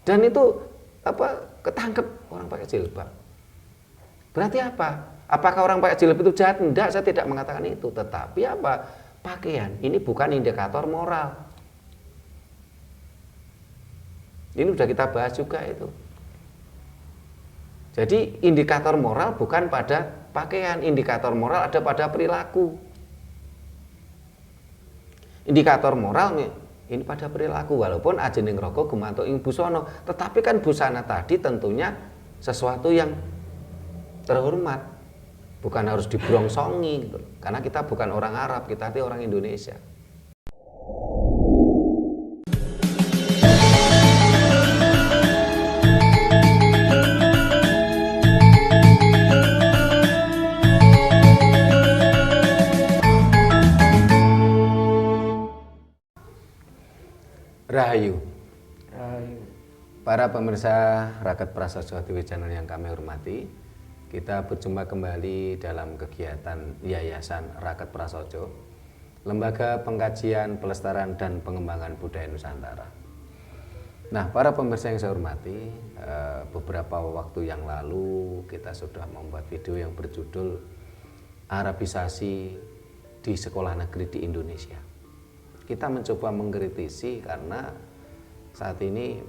Dan itu ketangkep orang pakai jilbab. Berarti apa? Apakah orang pakai jilbab itu jahat? Enggak, saya tidak mengatakan itu. Tetapi apa? Pakaian ini bukan indikator moral. Ini sudah kita bahas juga itu. Jadi indikator moral bukan pada pakaian, indikator moral ada pada perilaku. Indikator moral ini pada perilaku, walaupun ajening roko gumantuk ing busana, tetapi kan busana tadi tentunya sesuatu yang terhormat, bukan harus dibrongsongi gitu. Karena kita bukan orang Arab, kita itu orang Indonesia. Rahayu. Para pemirsa Raket Prasaja TV channel yang kami hormati, kita berjumpa kembali dalam kegiatan Yayasan Raket Prasaja, Lembaga Pengkajian, Pelestarian dan Pengembangan Budaya Nusantara. Nah, para pemirsa yang saya hormati, beberapa waktu yang lalu kita sudah membuat video yang berjudul Arabisasi di Sekolah Negeri di Indonesia. Kita mencoba mengkritisi karena saat ini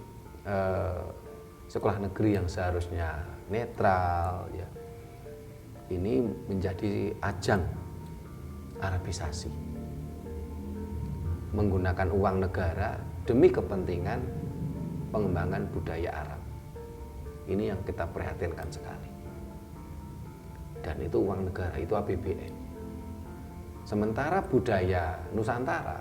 sekolah negeri yang seharusnya netral ya, ini menjadi ajang Arabisasi, menggunakan uang negara demi kepentingan pengembangan budaya Arab. Ini yang kita prihatinkan sekali. Dan itu uang negara, itu APBN. Sementara budaya Nusantara,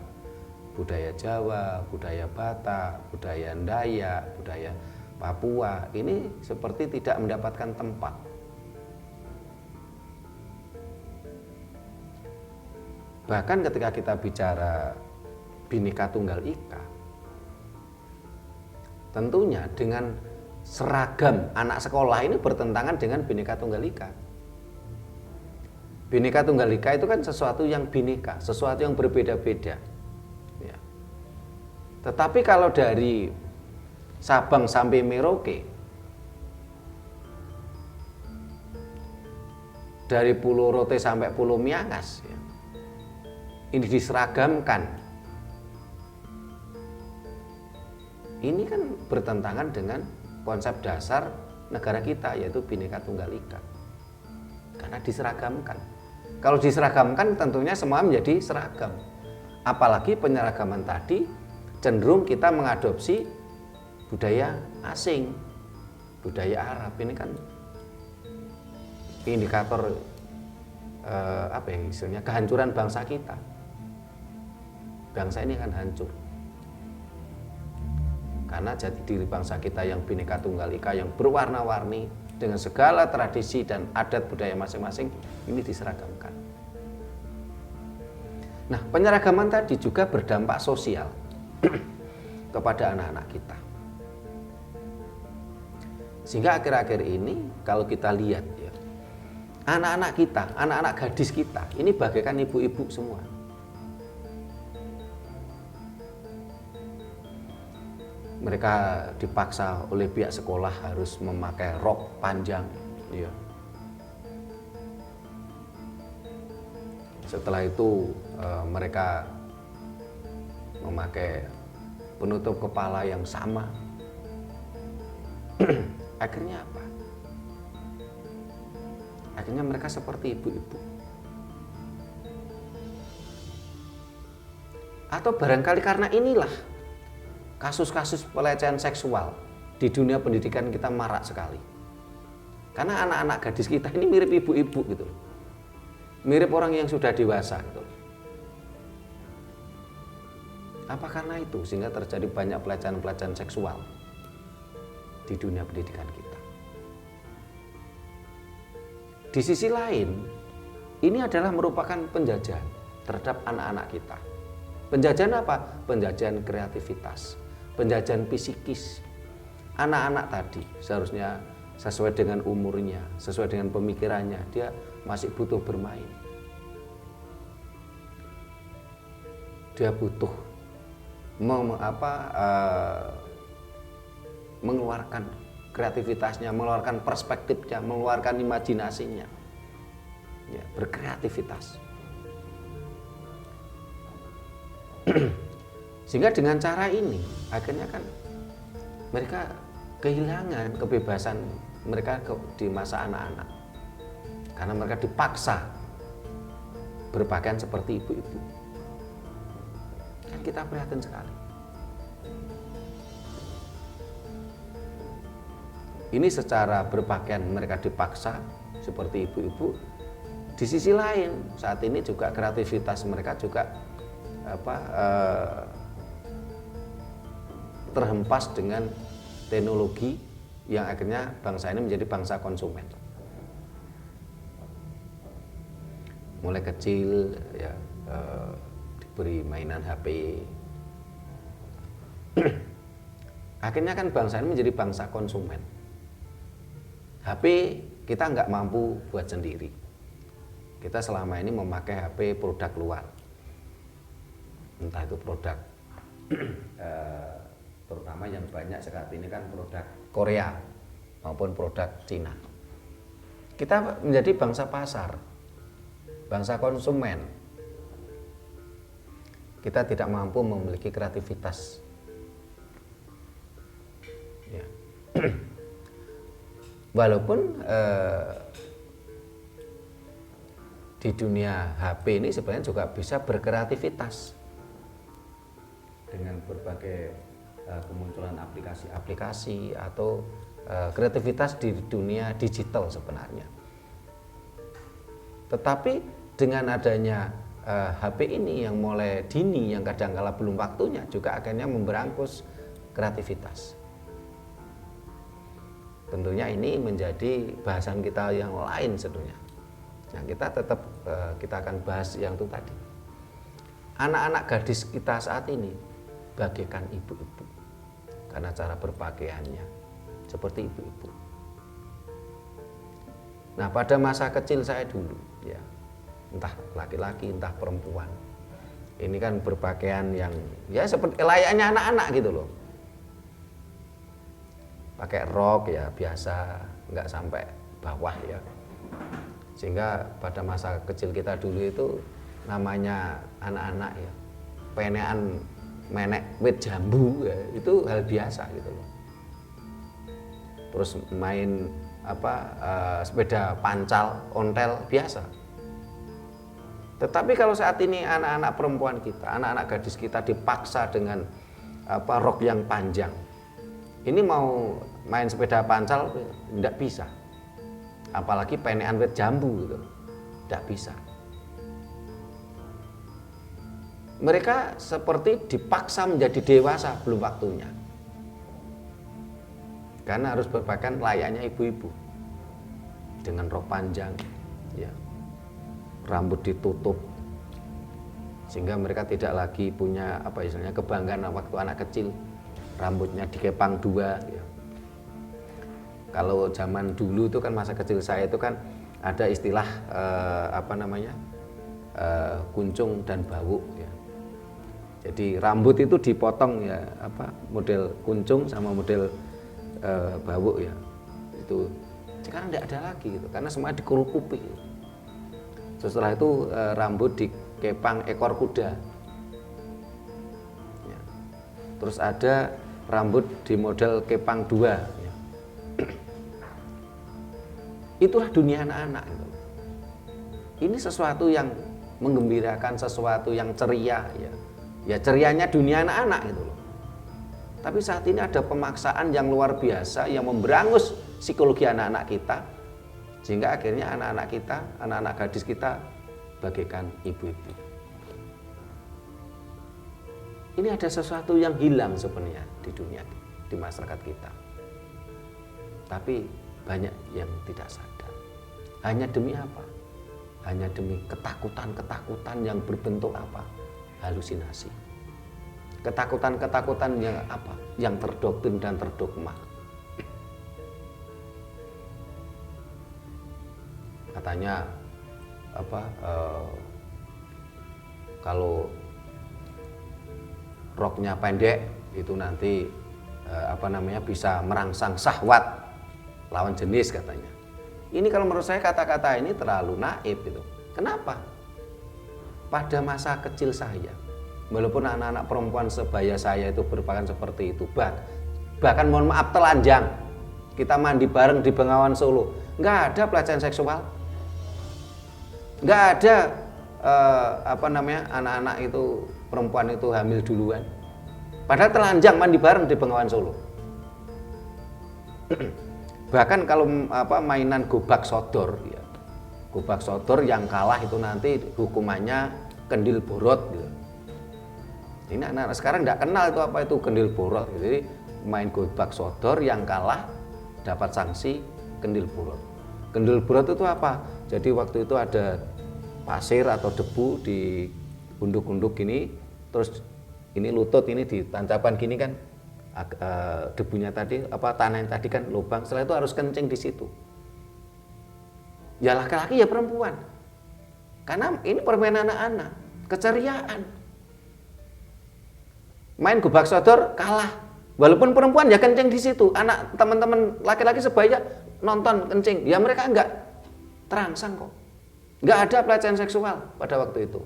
budaya Jawa, budaya Batak, budaya Dayak, budaya Papua ini seperti tidak mendapatkan tempat. Bahkan ketika kita bicara Bhinneka Tunggal Ika, tentunya dengan seragam anak sekolah ini bertentangan dengan Bhinneka Tunggal Ika. Bhinneka Tunggal Ika itu kan sesuatu yang bineka, sesuatu yang berbeda-beda. Tetapi kalau dari Sabang sampai Merauke, dari Pulau Rote sampai Pulau Miangas, ya, ini diseragamkan. Ini kan bertentangan dengan konsep dasar negara kita, yaitu Bhinneka Tunggal Ika. Karena diseragamkan. Kalau diseragamkan tentunya semua menjadi seragam. Apalagi penyeragaman tadi cenderung kita mengadopsi budaya asing, budaya Arab. Ini kan indikator istilahnya kehancuran bangsa kita. Bangsa ini akan hancur karena jati diri bangsa kita yang Bhinneka Tunggal Ika, yang berwarna-warni dengan segala tradisi dan adat budaya masing-masing, ini diseragamkan. Nah, penyeragaman tadi juga berdampak sosial kepada anak-anak kita. Sehingga akhir-akhir ini kalau kita lihat ya, anak-anak kita, anak-anak gadis kita ini bagaikan ibu-ibu semua. Mereka dipaksa oleh pihak sekolah harus memakai rok panjang ya. Setelah itu mereka memakai penutup kepala yang sama. Akhirnya apa? Akhirnya mereka seperti ibu-ibu. Atau barangkali karena inilah kasus-kasus pelecehan seksual di dunia pendidikan kita marak sekali. Karena anak-anak gadis kita ini mirip ibu-ibu gitu. Mirip orang yang sudah dewasa gitu. Apa karena itu sehingga terjadi banyak pelecehan-pelecehan seksual di dunia pendidikan kita? Di sisi lain, ini adalah merupakan penjajahan terhadap anak-anak kita. Penjajahan apa? Penjajahan kreativitas, penjajahan psikis. Anak-anak tadi seharusnya sesuai dengan umurnya, sesuai dengan pemikirannya, dia masih butuh bermain. Dia butuh mengeluarkan kreativitasnya, mengeluarkan perspektifnya, mengeluarkan imajinasinya, ya, berkreativitas. Sehingga dengan cara ini akhirnya kan mereka kehilangan kebebasan mereka di masa anak-anak, karena mereka dipaksa berpakaian seperti ibu-ibu. Kan kita prihatin sekali. Ini secara berpakaian mereka dipaksa seperti ibu-ibu. Di sisi lain saat ini juga kreativitas mereka juga terhempas dengan teknologi yang akhirnya bangsa ini menjadi bangsa konsumen. Mulai kecil ya diberi mainan HP. Akhirnya kan bangsa ini menjadi bangsa konsumen. HP kita nggak mampu buat sendiri. Kita selama ini memakai HP produk luar. Entah itu produk terutama yang banyak saat ini kan produk Korea maupun produk Cina. Kita menjadi bangsa pasar, bangsa konsumen. Kita tidak mampu memiliki kreativitas. Ya. Walaupun di dunia HP ini sebenarnya juga bisa berkreativitas dengan berbagai kemunculan aplikasi-aplikasi atau kreativitas di dunia digital sebenarnya. Tetapi dengan adanya HP ini yang mulai dini, yang kadang-kala belum waktunya, juga akhirnya memberangus kreativitas. Tentunya ini menjadi bahasan kita yang lain sebenarnya. Nah, kita akan bahas yang itu tadi. Anak-anak gadis kita saat ini bagaikan ibu-ibu karena cara berpakaiannya seperti ibu-ibu. Nah, pada masa kecil saya dulu, ya, entah laki-laki entah perempuan, ini kan berpakaian yang ya seperti layaknya anak-anak gitu loh. Pakai rok ya biasa, nggak sampai bawah ya. Sehingga pada masa kecil kita dulu itu namanya anak-anak ya, penean menek wit jambu ya, itu hal biasa gitu loh. Terus main sepeda pancal, ontel biasa. Tetapi kalau saat ini anak-anak perempuan kita, anak-anak gadis kita dipaksa dengan rok yang panjang. Ini mau main sepeda pancal tidak bisa. Apalagi penean wit jambu gitu. Tidak bisa. Mereka seperti dipaksa menjadi dewasa belum waktunya. Karena harus berpakaian layaknya ibu-ibu. Dengan rok panjang, ya. Rambut ditutup. Sehingga mereka tidak lagi punya kebanggaan waktu anak kecil. Rambutnya dikepang dua. Ya. Kalau zaman dulu itu kan masa kecil saya itu kan ada istilah kuncung dan bau. Ya. Jadi rambut itu dipotong ya model kuncung sama model bau ya. Itu sekarang tidak ada lagi gitu karena semua dikerukupi. Setelah itu rambut dikepang ekor kuda. Ya. Terus ada rambut di model kepang dua. Ya. Itulah dunia anak-anak. Gitu. Ini sesuatu yang menggembirakan, sesuatu yang ceria. Ya, ya cerianya dunia anak-anak gitu loh. Tapi saat ini ada pemaksaan yang luar biasa yang memberangus psikologi anak-anak kita. Sehingga akhirnya anak-anak kita, anak-anak gadis kita bagaikan ibu-ibu. Ini ada sesuatu yang hilang sebenarnya di dunia, di masyarakat kita. Tapi banyak yang tidak sadar. Hanya demi apa? Hanya demi ketakutan-ketakutan yang berbentuk apa? Halusinasi. Ketakutan-ketakutan yang apa? Yang terdoktrin dan terdogma. Katanya kalau roknya pendek itu nanti bisa merangsang syahwat lawan jenis katanya. Ini kalau menurut saya kata-kata ini terlalu naif gitu. Kenapa? Pada masa kecil saya, walaupun anak-anak perempuan sebaya saya itu berpakaian seperti itu, bahkan mohon maaf telanjang, kita mandi bareng di Bengawan Solo, nggak ada pelecehan seksual, nggak ada anak-anak itu perempuan itu hamil duluan, padahal telanjang mandi bareng di Bengawan Solo. Bahkan kalau mainan gobak sodor, ya, gobak sodor yang kalah itu nanti hukumannya kendil borot gitu. Ini anak-anak sekarang nggak kenal itu apa itu kendil borot. Jadi main gobak sodor yang kalah dapat sanksi kendil borot. Kendil borot itu apa? Jadi waktu itu ada pasir atau debu di unduk-unduk ini, terus ini lutut ini ditancapkan gini kan, debunya tadi tanah yang tadi kan lubang, setelah itu harus kencing di situ. Ya laki-laki ya perempuan, karena ini permainan anak-anak, keceriaan. Main gobak sodor kalah, walaupun perempuan ya kencing di situ, anak teman-teman laki-laki sebaya nonton kencing, ya mereka enggak terangsang kok, enggak ada pelecehan seksual pada waktu itu.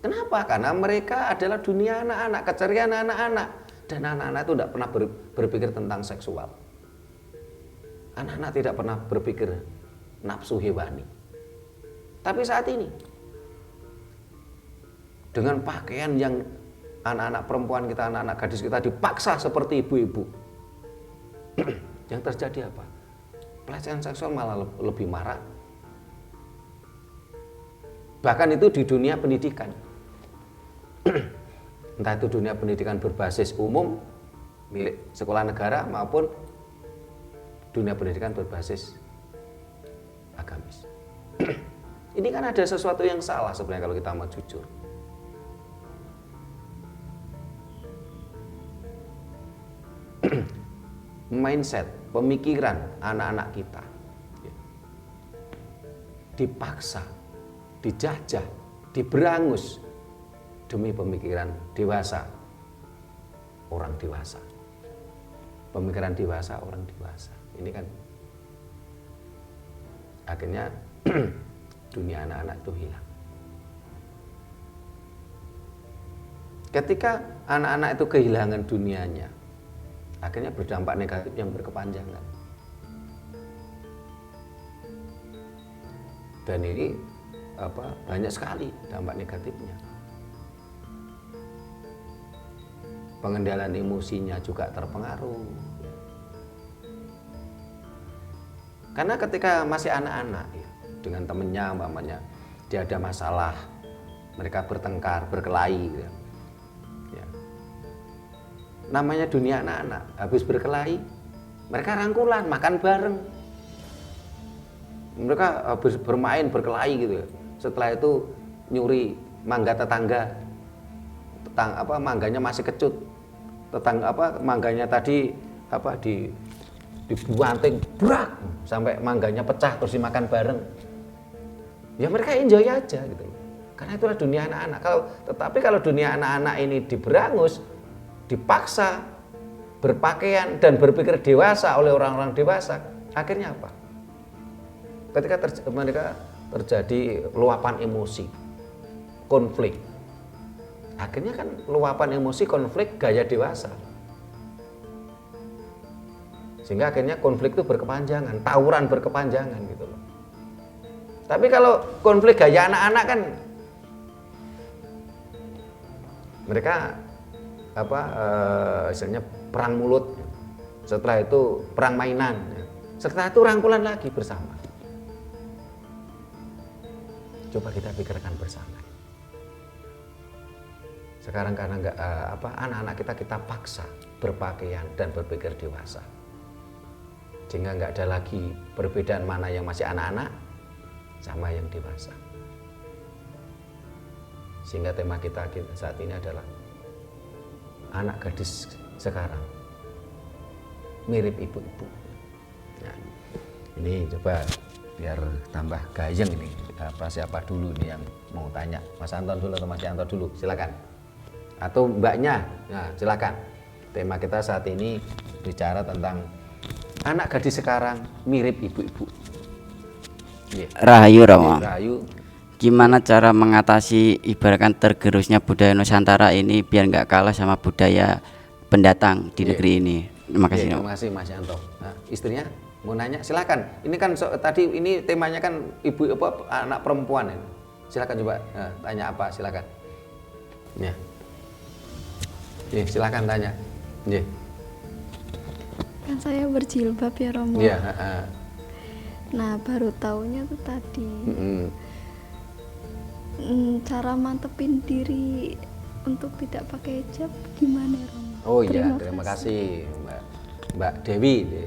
Kenapa? Karena mereka adalah dunia anak-anak, keceriaan anak-anak, dan anak-anak itu tidak pernah berpikir tentang seksual. Anak-anak tidak pernah berpikir nafsu hewani. Tapi saat ini, dengan pakaian yang anak-anak perempuan kita, anak-anak gadis kita dipaksa seperti ibu-ibu, yang terjadi apa? Pelecehan seksual malah lebih marak. Bahkan itu di dunia pendidikan. Entah itu dunia pendidikan berbasis umum milik sekolah negara maupun dunia pendidikan berbasis agamis. Ini kan ada sesuatu yang salah sebenarnya kalau kita mau jujur. Mindset, pemikiran anak-anak kita dipaksa, dijajah, diberangus demi pemikiran dewasa, orang dewasa. Pemikiran dewasa, orang dewasa. Ini kan akhirnya dunia anak-anak itu hilang. Ketika anak-anak itu kehilangan dunianya, akhirnya berdampak negatif yang berkepanjangan. Dan ini banyak sekali dampak negatifnya. Pengendalian emosinya juga terpengaruh. Karena ketika masih anak-anak ya, dengan temennya umpamanya dia ada masalah, mereka bertengkar, berkelahi ya. Ya. Namanya dunia anak-anak, habis berkelahi mereka rangkulan, makan bareng. Mereka habis bermain, berkelahi gitu ya. Setelah itu nyuri mangga tetangga, mangganya masih kecut, mangganya tadi dibuanting brak sampai mangganya pecah terus dimakan bareng. Ya mereka enjoy aja gitu. Karena itulah dunia anak-anak. Tetapi kalau dunia anak-anak ini diberangus, dipaksa berpakaian dan berpikir dewasa oleh orang-orang dewasa, akhirnya apa? Ketika mereka terjadi luapan emosi, konflik. Akhirnya kan luapan emosi, konflik gaya dewasa. Sehingga akhirnya konflik itu berkepanjangan, tawuran berkepanjangan gitu loh. Tapi kalau konflik gaya anak-anak kan mereka istilahnya perang mulut, setelah itu perang mainan, setelah itu rangkulan lagi bersama. Coba kita pikirkan bersama. Sekarang karena anak-anak kita paksa berpakaian dan berpikir dewasa, sehingga nggak ada lagi perbedaan mana yang masih anak-anak sama yang dewasa. Sehingga tema kita saat ini adalah anak gadis sekarang mirip ibu-ibu. Nah, ini coba biar tambah gayeng ini, siapa dulu nih yang mau tanya, Mas Anton dulu atau Mas Yanto dulu, silakan. atau mbaknya. Nah, silakan. Tema kita saat ini bicara tentang anak gadis sekarang mirip ibu-ibu. Rahayu Romo. Rahayu. Gimana cara mengatasi ibaratkan tergerusnya budaya Nusantara ini biar nggak kalah sama budaya pendatang di negeri ini? Terima kasih. Terima kasih Mas Yanto. Nah, istrinya mau nanya, silakan. Ini kan tadi ini temanya kan ibu apa anak perempuan ini. Silakan coba tanya apa, silakan. Ya. Silakan tanya. Kan saya berjilbab ya Romo. Iya. Nah baru taunya tuh tadi. Cara mantepin diri untuk tidak pakai hijab gimana Romo? Oh iya, terima kasih Mbak Dewi. Ya.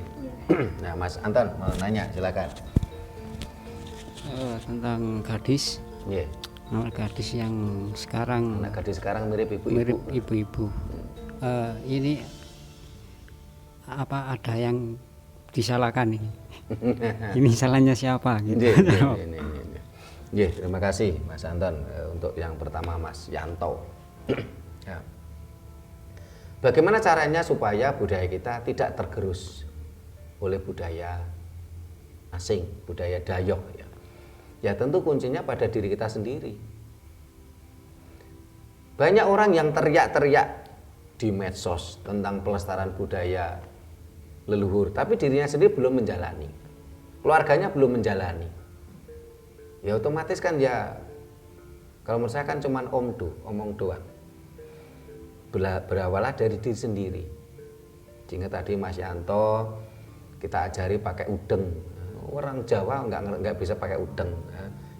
Nah Mas Anton mau nanya, silakan. Tentang gadis. Yeah. Gadis yang sekarang. Anak gadis sekarang mirip ibu-ibu. Mirip ibu-ibu. Ini apa ada yang disalahkan ini? Ini salahnya siapa? Gitu. Terima kasih Mas Anton. Untuk yang pertama Mas Yanto. Ya. Bagaimana caranya supaya budaya kita tidak tergerus oleh budaya asing, budaya Dayok ya. Ya tentu kuncinya pada diri kita sendiri. Banyak orang yang teriak-teriak di medsos tentang pelestarian budaya leluhur, tapi dirinya sendiri belum menjalani, keluarganya belum menjalani. Ya otomatis kan ya, kalau menurut saya kan cuman omong doang. Berawallah dari diri sendiri. Sehingga tadi Mas Yanto kita ajari pakai udeng. Orang Jawa nggak bisa pakai udeng.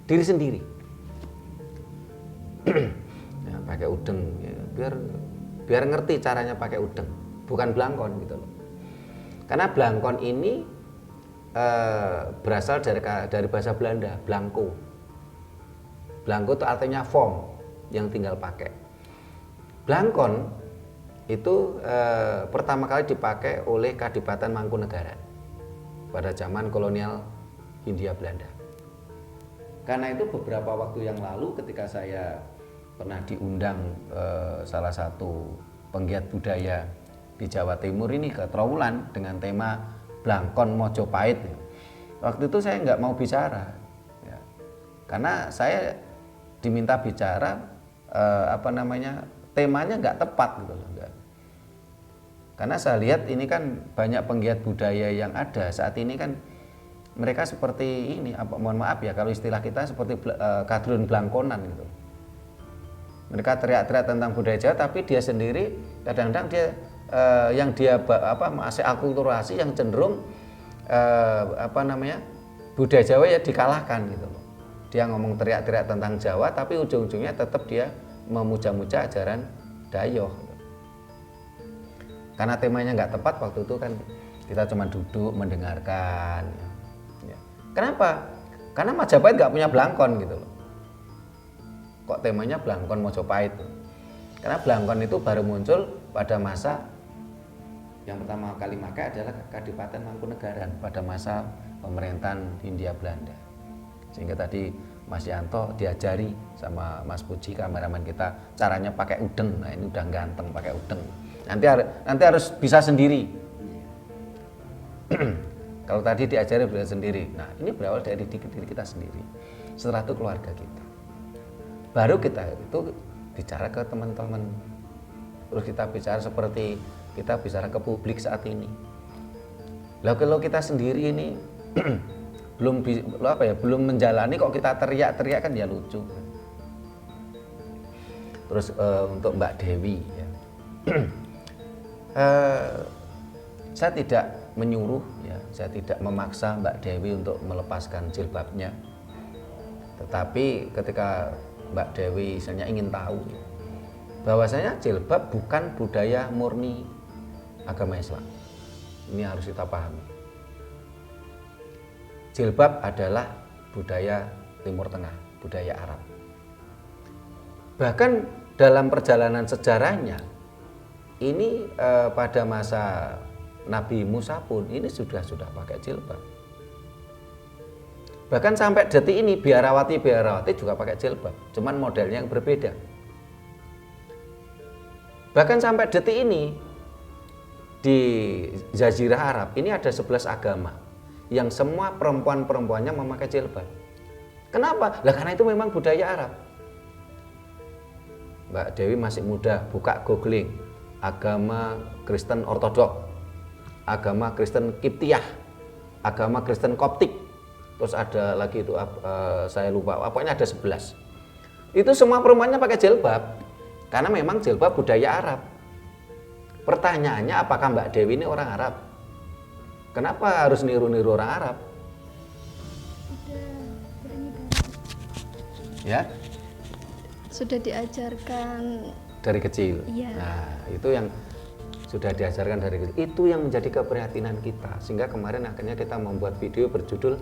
Diri sendiri. Ya, pakai udeng ya, biar ngerti caranya pakai udeng, bukan blangkon gitu loh. Karena blangkon ini berasal dari bahasa Belanda, blanco. Blanco itu artinya form yang tinggal pakai. Blangkon itu pertama kali dipakai oleh Kadipaten Mangkunegaran pada zaman kolonial Hindia Belanda. Karena itu beberapa waktu yang lalu ketika saya pernah diundang salah satu penggiat budaya di Jawa Timur ini ke Trowulan dengan tema Blangkon Mojopahit. Waktu itu saya nggak mau bicara, ya. Karena saya diminta bicara temanya nggak tepat gitu loh. Karena saya lihat ini kan banyak penggiat budaya yang ada saat ini kan mereka seperti ini, mohon maaf ya kalau istilah kita seperti kadrun blangkonan gitu. Mereka teriak-teriak tentang budaya Jawa, tapi dia sendiri kadang-kadang dia yang dia masih akulturasi yang cenderung budaya Jawa ya dikalahkan gitu loh. Dia ngomong teriak-teriak tentang Jawa, tapi ujung-ujungnya tetap dia memuja-muja ajaran Dayoh. Karena temanya nggak tepat waktu itu kan kita cuma duduk mendengarkan. Ya. Kenapa? Karena Majapahit nggak punya blangkon gitu loh. Kok temanya Blangkon Mojopahit? Karena blangkon itu baru muncul pada masa yang pertama kali pakai adalah Kadipaten Mangkunegaran pada masa pemerintahan Hindia Belanda. Sehingga tadi Mas Yanto diajari sama Mas Puji kameramen kita caranya pakai udeng. Nah ini udah ganteng pakai udeng. Nanti harus bisa sendiri. Kalau tadi diajari bisa sendiri. Nah ini berawal dari diri kita sendiri. Setelah itu keluarga kita. Baru kita itu bicara ke teman-teman. Terus kita bicara seperti kita bicara ke publik saat ini. Lah kalau kita sendiri ini belum menjalani kok kita teriak-teriak kan ya lucu. Terus untuk Mbak Dewi ya. Saya tidak menyuruh ya, saya tidak memaksa Mbak Dewi untuk melepaskan jilbabnya. Tetapi ketika Mbak Dewi misalnya ingin tahu bahwasanya jilbab bukan budaya murni agama Islam. Ini harus kita pahami. Jilbab adalah budaya Timur Tengah, budaya Arab. Bahkan dalam perjalanan sejarahnya, ini pada masa Nabi Musa pun ini sudah pakai jilbab. Bahkan sampai detik ini biarawati juga pakai jilbab, cuman modelnya yang berbeda. Bahkan sampai detik ini di Jazirah Arab ini ada 11 agama yang semua perempuan-perempuannya memakai jilbab. Kenapa? Lah karena itu memang budaya Arab. Mbak Dewi masih muda, buka googling agama Kristen Ortodok, agama Kristen Kiptiah, agama Kristen Koptik, terus ada lagi itu saya lupa, pokoknya ada 11. Itu semua perempuannya pakai jilbab karena memang jilbab budaya Arab. Pertanyaannya, apakah Mbak Dewi ini orang Arab? Kenapa harus niru-niru orang Arab? Ya, Sudah diajarkan. dari kecil. Iya. Nah, itu yang sudah diajarkan dari kecil. Itu yang menjadi keprihatinan kita. Sehingga kemarin akhirnya kita membuat video berjudul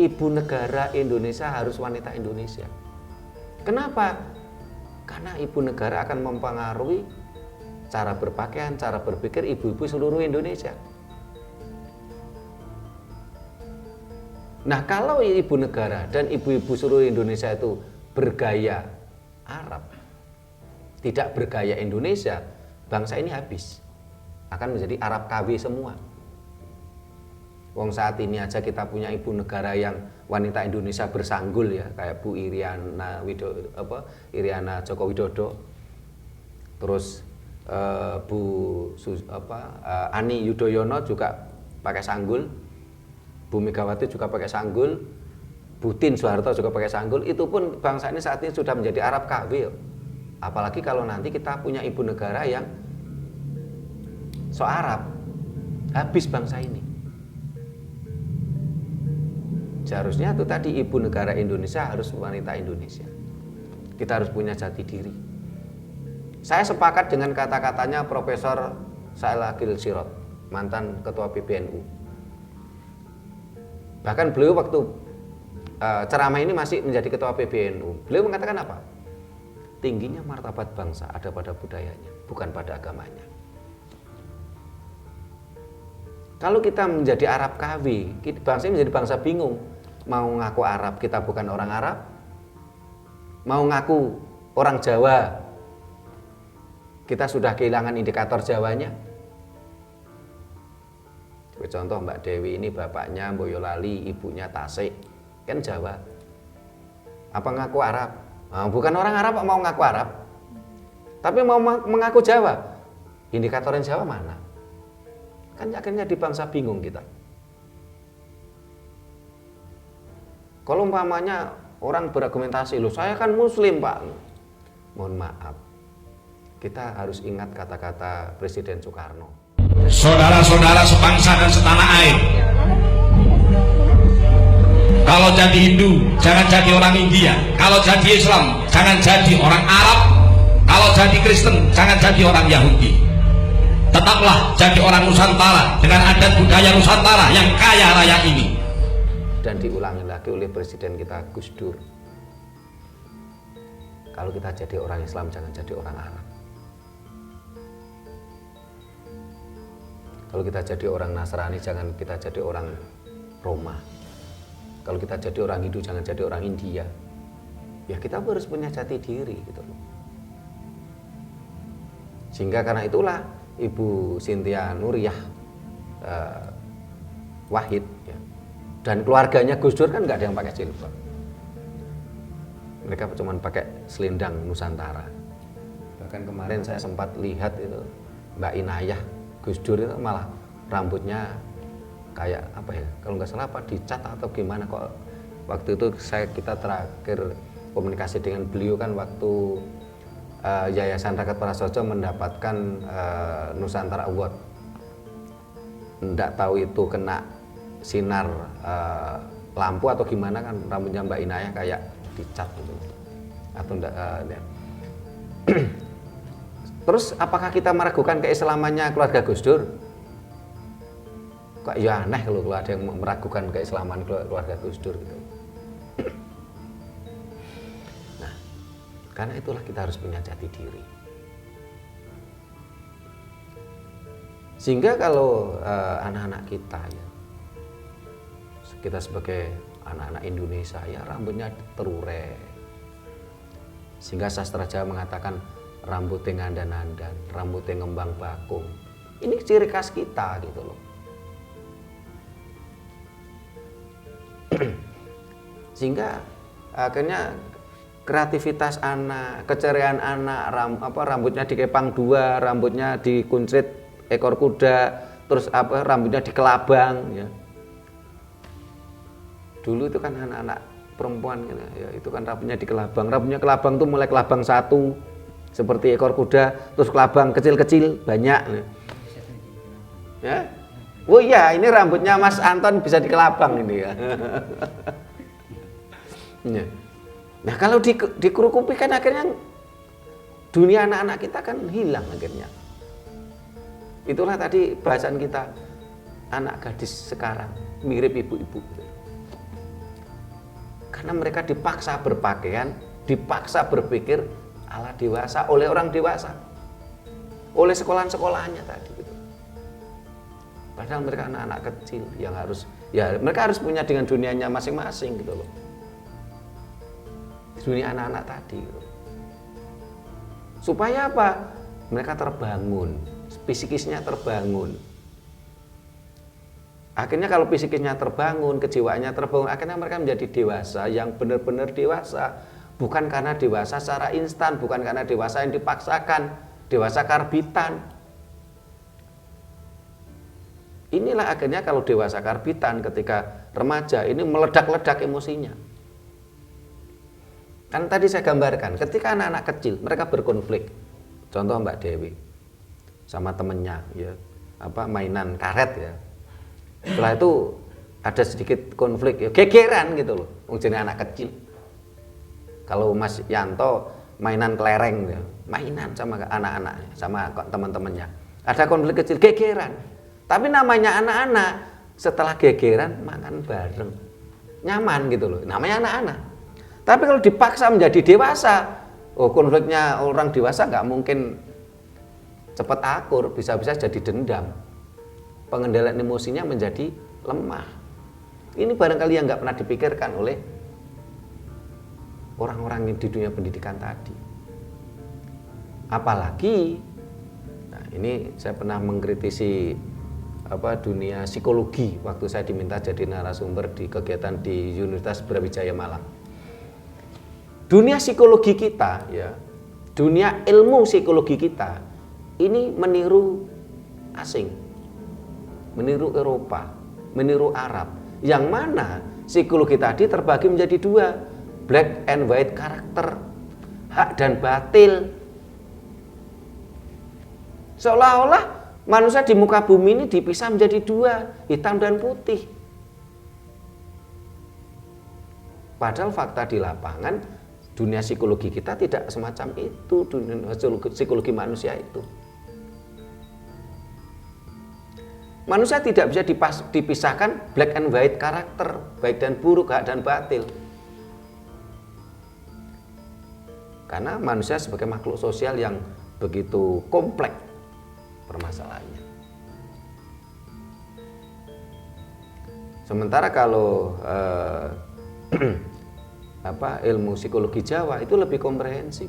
Ibu Negara Indonesia Harus Wanita Indonesia. Kenapa? Karena ibu negara akan mempengaruhi cara berpakaian, cara berpikir ibu-ibu seluruh Indonesia. Nah, kalau ibu negara dan ibu-ibu seluruh Indonesia itu bergaya Arab, tidak bergaya Indonesia, bangsa ini habis. Akan menjadi Arab KW semua. Wong saat ini aja kita punya ibu negara yang wanita Indonesia bersanggul ya, kayak Bu Iriana Joko Widodo. Terus Ani Yudhoyono juga pakai sanggul. Bu Megawati juga pakai sanggul, Bu Tien Soeharto juga pakai sanggul. Itu pun bangsa ini saat ini sudah menjadi Arab KW. Apalagi kalau nanti kita punya ibu negara yang so Arab, habis bangsa ini. Seharusnya itu tadi ibu negara Indonesia harus wanita Indonesia. Kita harus punya jati diri. Saya sepakat dengan kata-katanya Profesor Sa'il Agil Sirot, mantan Ketua PBNU. Bahkan beliau waktu ceramah ini masih menjadi Ketua PBNU. Beliau mengatakan apa? Tingginya martabat bangsa ada pada budayanya, bukan pada agamanya. Kalau kita menjadi Arab KW, bangsa ini menjadi bangsa bingung. Mau ngaku Arab, kita bukan orang Arab. Mau ngaku orang Jawa, kita sudah kehilangan indikator Jawanya. Contoh Mbak Dewi ini bapaknya Boyolali, ibunya Tasik, kan Jawa. Apa ngaku Arab? Nah, bukan orang Arab mau ngaku Arab, tapi mau mengaku Jawa. Indikatornya Jawa mana? Kan akhirnya di bangsa bingung kita. Kalau umpamanya orang berargumentasi, loh saya kan Muslim Pak. Mohon maaf, kita harus ingat kata-kata Presiden Soekarno. Saudara-saudara sebangsa dan setanah air, kalau jadi Hindu jangan jadi orang India, kalau jadi Islam jangan jadi orang Arab, kalau jadi Kristen jangan jadi orang Yahudi. Tetaplah jadi orang Nusantara dengan adat budaya Nusantara yang kaya raya ini. Dan diulangi lagi oleh Presiden kita Gus Dur, kalau kita jadi orang Islam jangan jadi orang Arab. Kalau kita jadi orang Nasrani jangan kita jadi orang Roma. Kalau kita jadi orang Hindu jangan jadi orang India. Ya kita harus punya jati diri gitu loh. Sehingga karena itulah Ibu Cynthia Nuriyah Wahid ya, dan keluarganya Gus Dur kan nggak ada yang pakai jilbab. Mereka cuma pakai selendang Nusantara. Bahkan kemarin saya sempat lihat itu Mbak Inayah Gus Dur itu malah rambutnya kayak apa ya, kalau nggak salah apa dicat atau gimana kok. Waktu itu kita terakhir komunikasi dengan beliau kan waktu Yayasan Rakyat Prasojo mendapatkan Nusantara Award. Nggak tahu itu kena sinar lampu atau gimana kan rambutnya Mbak Inayah kayak dicat gitu. Atau enggak Terus apakah kita meragukan keislamannya keluarga Gus Dur? Kok ya aneh kalau ada yang meragukan keislaman keluarga Gus Dur gitu. Nah, karena itulah kita harus punya jati diri. Sehingga kalau anak-anak kita ya, kita sebagai anak-anak Indonesia ya rambutnya terurai. Sehingga sastra Jawa mengatakan rambutnya ngandan-andan, rambutnya ngembang bakung. Ini ciri khas kita gitu loh. Sehingga akhirnya kreativitas anak, keceriaan anak, rambutnya dikepang dua, rambutnya dikuncit ekor kuda, terus rambutnya dikelabang ya. Dulu itu kan anak-anak perempuan gitu, ya, itu kan rambutnya dikelabang. Rambutnya kelabang tuh mulai kelabang satu seperti ekor kuda, terus kelabang kecil-kecil banyak ya. Oh iya, ini rambutnya Mas Anton bisa dikelabang ini ya. Ya. Nah kalau dikerukupi kan akhirnya dunia anak-anak kita kan hilang akhirnya. Itulah tadi bahasan kita, anak gadis sekarang mirip ibu-ibu. Karena mereka dipaksa berpakaian, dipaksa berpikir ala dewasa oleh orang dewasa, oleh sekolahan-sekolahannya tadi gitu. Padahal mereka anak-anak kecil yang harus, ya mereka harus punya dengan dunianya masing-masing gitu loh. Dunia anak-anak tadi gitu. Supaya apa? Mereka terbangun, psikisnya terbangun. Akhirnya kalau psikisnya terbangun, kejiwaannya terbangun, akhirnya mereka menjadi dewasa yang benar-benar dewasa. Bukan karena dewasa secara instan, bukan karena dewasa yang dipaksakan, dewasa karbitan. Inilah akhirnya kalau dewasa karbitan ketika remaja ini meledak-ledak emosinya. Kan tadi saya gambarkan, ketika anak-anak kecil mereka berkonflik. Contoh Mbak Dewi sama temennya ya, mainan karet ya. Setelah itu ada sedikit konflik ya, gegeran gitu loh. Jadi anak kecil. Kalau Mas Yanto mainan kelereng ya, mainan sama anak-anaknya, sama teman-temannya. Ada konflik kecil, gegeran. Tapi namanya anak-anak, setelah gegeran makan bareng. Nyaman gitu loh, namanya anak-anak. Tapi kalau dipaksa menjadi dewasa, konfliknya orang dewasa nggak mungkin cepat akur, bisa-bisa jadi dendam. Pengendalian emosinya menjadi lemah. Ini barangkali yang nggak pernah dipikirkan oleh orang-orang yang di dunia pendidikan tadi. Apalagi, nah ini saya pernah mengkritisi dunia psikologi waktu saya diminta jadi narasumber di kegiatan di Universitas Brawijaya Malang. Dunia psikologi kita ya, dunia ilmu psikologi kita ini meniru asing, meniru Eropa, meniru Arab. Yang mana psikologi tadi terbagi menjadi dua, black and white karakter, hak dan batil. Seolah-olah manusia di muka bumi ini dipisah menjadi dua, hitam dan putih. Padahal fakta di lapangan dunia psikologi kita tidak semacam itu, dunia psikologi manusia itu. Manusia tidak bisa dipisahkan black and white karakter, baik dan buruk, hak dan batil. Karena manusia sebagai makhluk sosial yang begitu kompleks permasalahannya. Sementara kalau ilmu psikologi Jawa itu lebih komprehensif.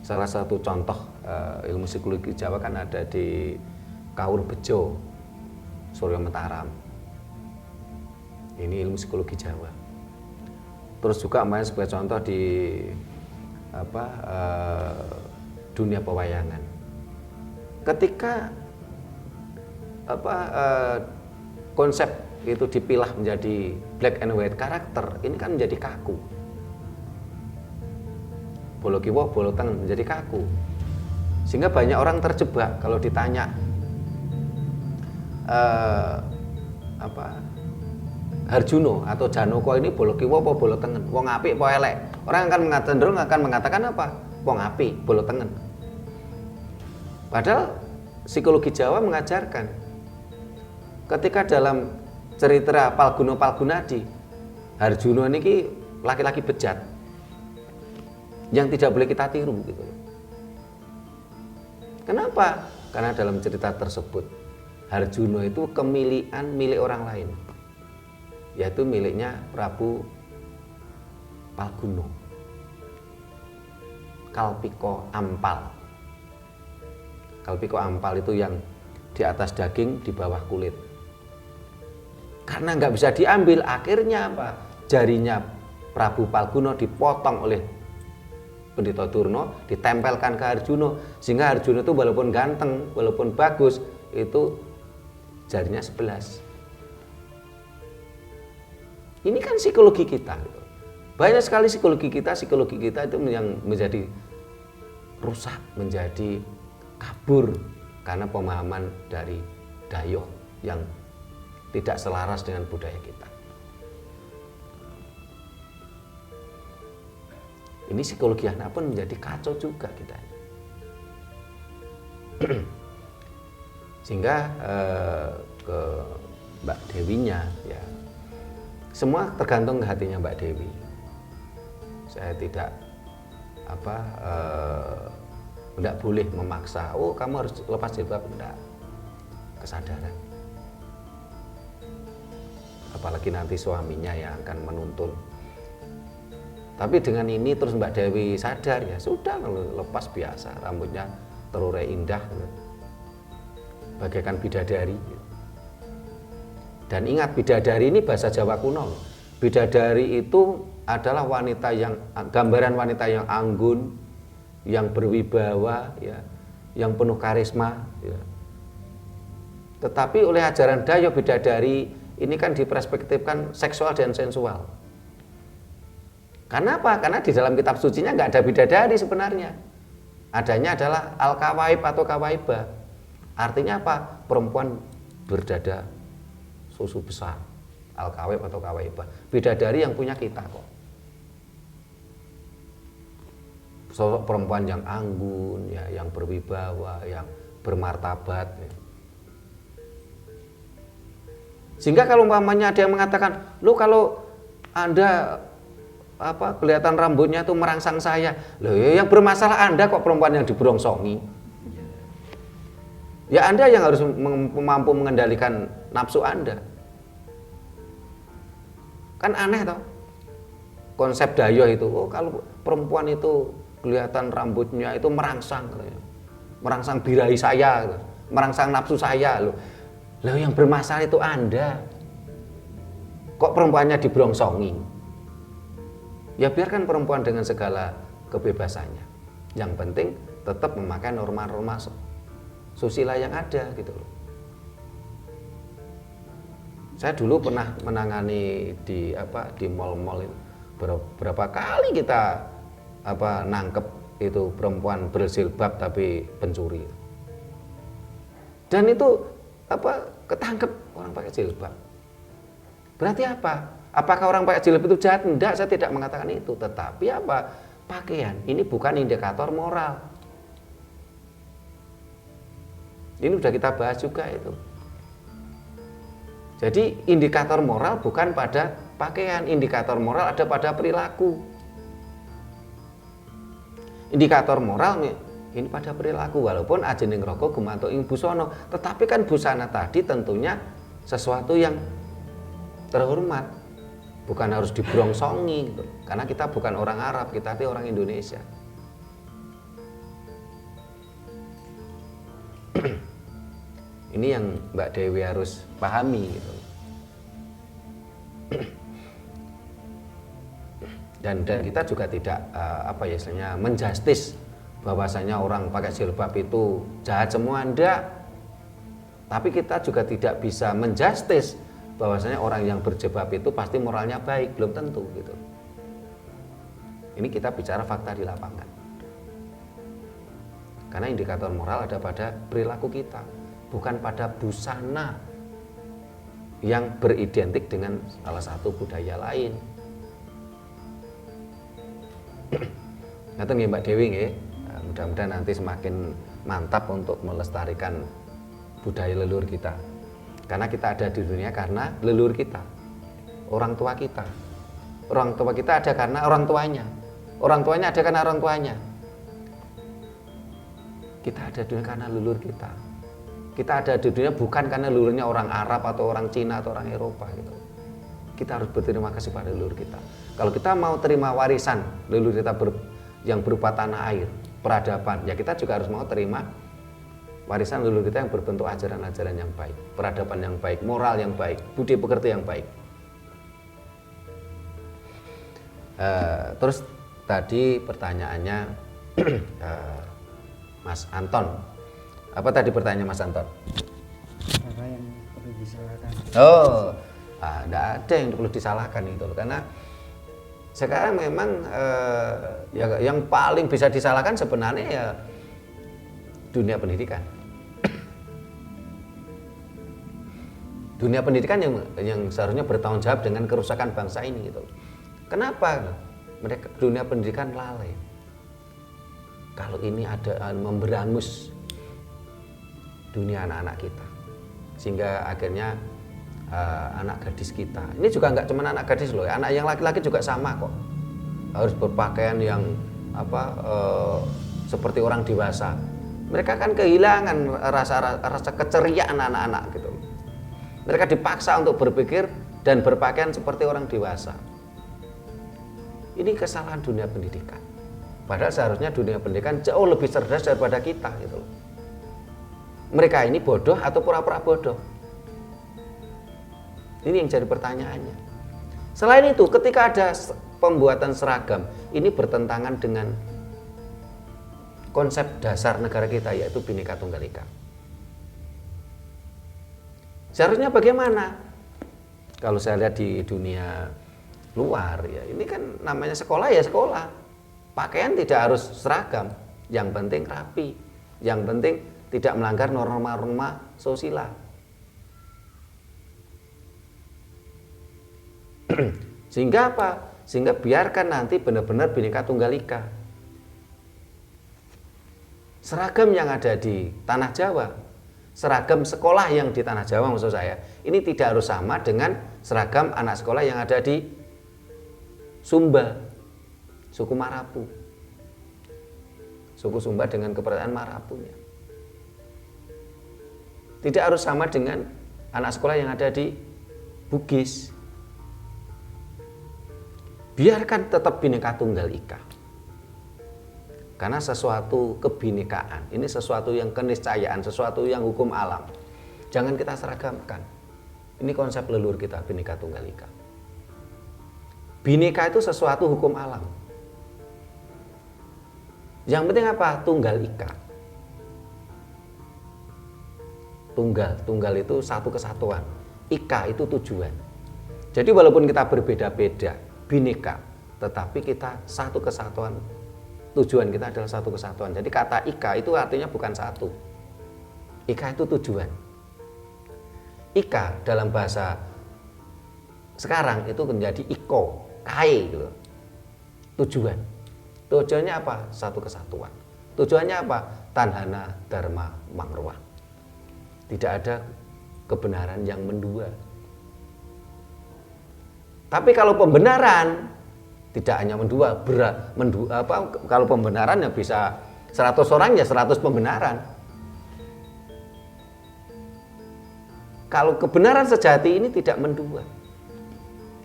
Salah satu contoh ilmu psikologi Jawa kan ada di Kaur Bejo, Suryo Mataram. Ini ilmu psikologi Jawa. Terus juga sebagai contoh di dunia pewayangan. Ketika konsep itu dipilah menjadi black and white karakter, ini kan menjadi kaku. Bolo kiwa, bolo tengen menjadi kaku. Sehingga banyak orang terjebak kalau ditanya Harjuno atau Janoko ini bolo kiwa apa bolo tengen, wong apik apa elek. Orang cenderung akan mengatakan apa? Wong apik, bolo tengen. Padahal psikologi Jawa mengajarkan ketika dalam cerita Palguno Palgunadi, Harjuno ini laki-laki bejat yang tidak boleh kita tiru gitu. Kenapa? Karena dalam cerita tersebut Harjuno itu kemilikan milik orang lain, yaitu miliknya Prabu Palguno. kalpiko ampal. Kalpiko ampal itu yang di atas daging, di bawah kulit. Karena nggak bisa diambil, akhirnya apa? Jarinya Prabu Palguna dipotong oleh Pendhita Durna, ditempelkan ke Arjuna, sehingga Arjuna itu walaupun ganteng, walaupun bagus, itu jarinya 11. Ini kan psikologi kita. Banyak sekali psikologi kita itu yang menjadi rusak, menjadi kabur karena pemahaman dari Dayoh yang tidak selaras dengan budaya kita. Ini psikologi anak pun menjadi kacau juga kita. Sehingga ke Mbak Dewinya, ya, semua tergantung ke hatinya Mbak Dewi. Saya tidak tidak boleh memaksa. Oh, kamu harus lepas jilbab, enggak. Kesadaran. Apalagi nanti suaminya yang akan menuntun. Tapi dengan ini terus Mbak Dewi sadar, ya sudah, lepas biasa, rambutnya terurai indah, bagaikan bidadari. Dan ingat, bidadari ini bahasa Jawa kuno. Bidadari itu adalah wanita yang, gambaran wanita yang anggun, yang berwibawa, ya, yang penuh karisma. Ya. Tetapi oleh ajaran Dayoh, bidadari ini kan diperspektifkan seksual dan sensual. Karena apa? Karena di dalam kitab sucinya nggak ada bidadari sebenarnya. Adanya adalah al-kawaib atau kawaibah. Artinya apa? Perempuan berdada susu besar. Al-kawaib atau kawaibah. Bidadari yang punya kita kok. Sosok perempuan yang anggun, ya, yang berwibawa, yang bermartabat. Ya. Sehingga kalau umpamanya ada yang mengatakan, "Loh, kalau Anda kelihatan rambutnya itu merangsang saya." Loh, yang bermasalah Anda kok, perempuan yang diberongsongi. Ya Anda yang harus mampu mengendalikan nafsu Anda. Kan aneh toh. Konsep Dayoh itu, oh kalau perempuan itu kelihatan rambutnya itu merangsang, merangsang birahi saya, merangsang nafsu saya. Loh, yang bermasalah itu Anda. Kok perempuannya diberongsongi? Ya biarkan perempuan dengan segala kebebasannya. Yang penting tetap memakai norma-norma susila yang ada gitu loh. Saya dulu pernah menangani di mall-mall itu. Berapa kali kita nangkep itu perempuan berjilbab tapi pencuri. Dan itu ketangkep orang pakai jilbab. Berarti apa? Apakah orang pakai jilbab itu jahat? Tidak, saya tidak mengatakan itu. Tetapi apa? Pakaian ini bukan indikator moral. Ini sudah kita bahas juga itu. Jadi indikator moral bukan pada pakaian, indikator moral ada pada perilaku. Indikator moral ini pada perilaku, walaupun ajening roko gumanto ing busana, tetapi kan busana tadi tentunya sesuatu yang terhormat. Bukan harus diberongsongi gitu. Karena kita bukan orang Arab, kita itu orang Indonesia. Ini yang Mbak Dewi harus pahami gitu. Dan kita juga tidak istilahnya menjustis bahwasanya orang pakai jilbab itu jahat semua, enggak. Tapi kita juga tidak bisa menjustis bahwasanya orang yang berjilbab itu pasti moralnya baik, belum tentu gitu. Ini kita bicara fakta di lapangan. Karena indikator moral ada pada perilaku kita, bukan pada busana yang beridentik dengan salah satu budaya lain. Ngaten nggih Mbak Dewi nggih. Mudah-mudahan nanti semakin mantap untuk melestarikan budaya leluhur kita. Karena kita ada di dunia karena leluhur kita, orang tua kita. Orang tua kita ada karena orang tuanya. Orang tuanya ada karena orang tuanya. Kita ada di dunia karena leluhur kita. Kita ada di dunia bukan karena leluhurnya orang Arab atau orang Cina atau orang Eropa gitu. Kita harus berterima kasih pada leluhur kita. Kalau kita mau terima warisan leluhur kita yang berupa tanah air, peradaban, ya kita juga harus mau terima warisan leluhur kita yang berbentuk ajaran-ajaran yang baik, peradaban yang baik, moral yang baik, budi pekerti yang baik. Terus tadi pertanyaannya Mas Anton, apa tadi pertanyaan Mas Anton? Apa yang perlu disalahkan? Oh, tidak ada yang perlu disalahkan itu, karena sekarang memang ya, yang paling bisa disalahkan sebenarnya ya dunia pendidikan. Dunia pendidikan yang seharusnya bertanggung jawab dengan kerusakan bangsa ini gitu. Kenapa mereka dunia pendidikan lalai? Kalau ini ada memberangus dunia anak-anak kita, sehingga akhirnya anak gadis kita, ini juga nggak cuma anak gadis loh, anak yang laki-laki juga sama kok, harus berpakaian yang seperti orang dewasa. Mereka kan kehilangan rasa keceriaan anak-anak gitu. Mereka dipaksa untuk berpikir dan berpakaian seperti orang dewasa. Ini kesalahan dunia pendidikan. Padahal seharusnya dunia pendidikan jauh lebih cerdas daripada kita gitu. Mereka ini bodoh atau pura-pura bodoh? Ini yang jadi pertanyaannya. Selain itu, ketika ada pembuatan seragam, ini bertentangan dengan konsep dasar negara kita, yaitu Bhinneka Tunggal Ika. Seharusnya bagaimana? Kalau saya lihat di dunia luar, ya ini kan namanya sekolah ya sekolah. Pakaian tidak harus seragam, yang penting rapi, yang penting tidak melanggar norma-norma sosial. Sehingga apa? Sehingga biarkan nanti benar-benar Bhinneka Tunggal Ika. Seragam yang ada di tanah Jawa, seragam sekolah yang di tanah Jawa maksud saya, ini tidak harus sama dengan seragam anak sekolah yang ada di Sumba, suku Marapu. Suku Sumba dengan keberadaan Marapunya. Tidak harus sama dengan anak sekolah yang ada di Bugis. Biarkan tetap Bhinneka Tunggal Ika. Karena sesuatu kebinekaan, ini sesuatu yang keniscayaan, sesuatu yang hukum alam. Jangan kita seragamkan. Ini konsep leluhur kita, Bhinneka Tunggal Ika. Bhinneka itu sesuatu hukum alam. Yang penting apa? Tunggal Ika. Tunggal itu satu kesatuan. Ika itu tujuan. Jadi walaupun kita berbeda-beda, bhinneka, tetapi kita satu kesatuan. Tujuan kita adalah satu kesatuan. Jadi kata Ika itu artinya bukan satu. Ika itu tujuan. Ika dalam bahasa sekarang itu menjadi iko, kai gitu. Tujuan. Tujuannya apa? Satu kesatuan. Tujuannya apa? Tanhana Dharma Mangruah. Tidak ada kebenaran yang mendua. Tapi kalau pembenaran tidak hanya mendua, kalau pembenaran ya bisa 100 orang ya 100 pembenaran. Kalau kebenaran sejati ini tidak mendua.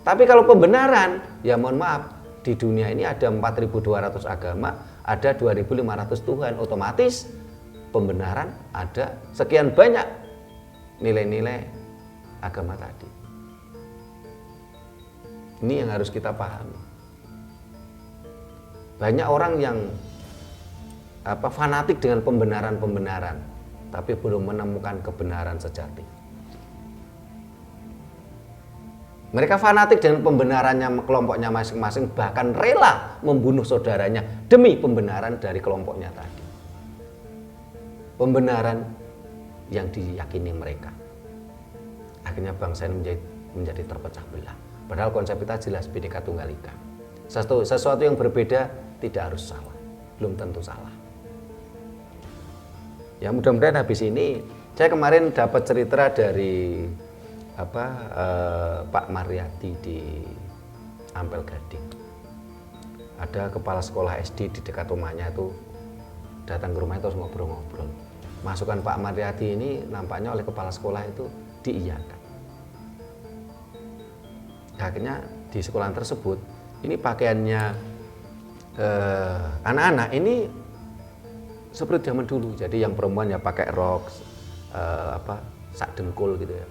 Tapi kalau pembenaran, ya mohon maaf, di dunia ini ada 4.200 agama, ada 2.500 Tuhan, otomatis pembenaran ada sekian banyak nilai-nilai agama tadi. Ini yang harus kita pahami. Banyak orang yang fanatik dengan pembenaran-pembenaran, tapi belum menemukan kebenaran sejati. Mereka fanatik dengan pembenarannya kelompoknya masing-masing, bahkan rela membunuh saudaranya demi pembenaran dari kelompoknya tadi. Pembenaran yang diyakini mereka. Akhirnya bangsa ini menjadi terpecah belah. Padahal konsep kita jelas, Bhinneka Tunggal Ika. Sesuatu yang berbeda tidak harus salah, belum tentu salah. Ya mudah-mudahan habis ini, saya kemarin dapat cerita dari Pak Mariati di Ampel Gading. Ada kepala sekolah SD di dekat rumahnya itu datang ke rumah itu ngobrol-ngobrol. Masukan Pak Mariati ini nampaknya oleh kepala sekolah itu diiyakan. Akhirnya di sekolah tersebut ini pakaiannya anak-anak ini seperti zaman dulu. Jadi yang perempuan ya pakai rok sak dengkul gitu ya.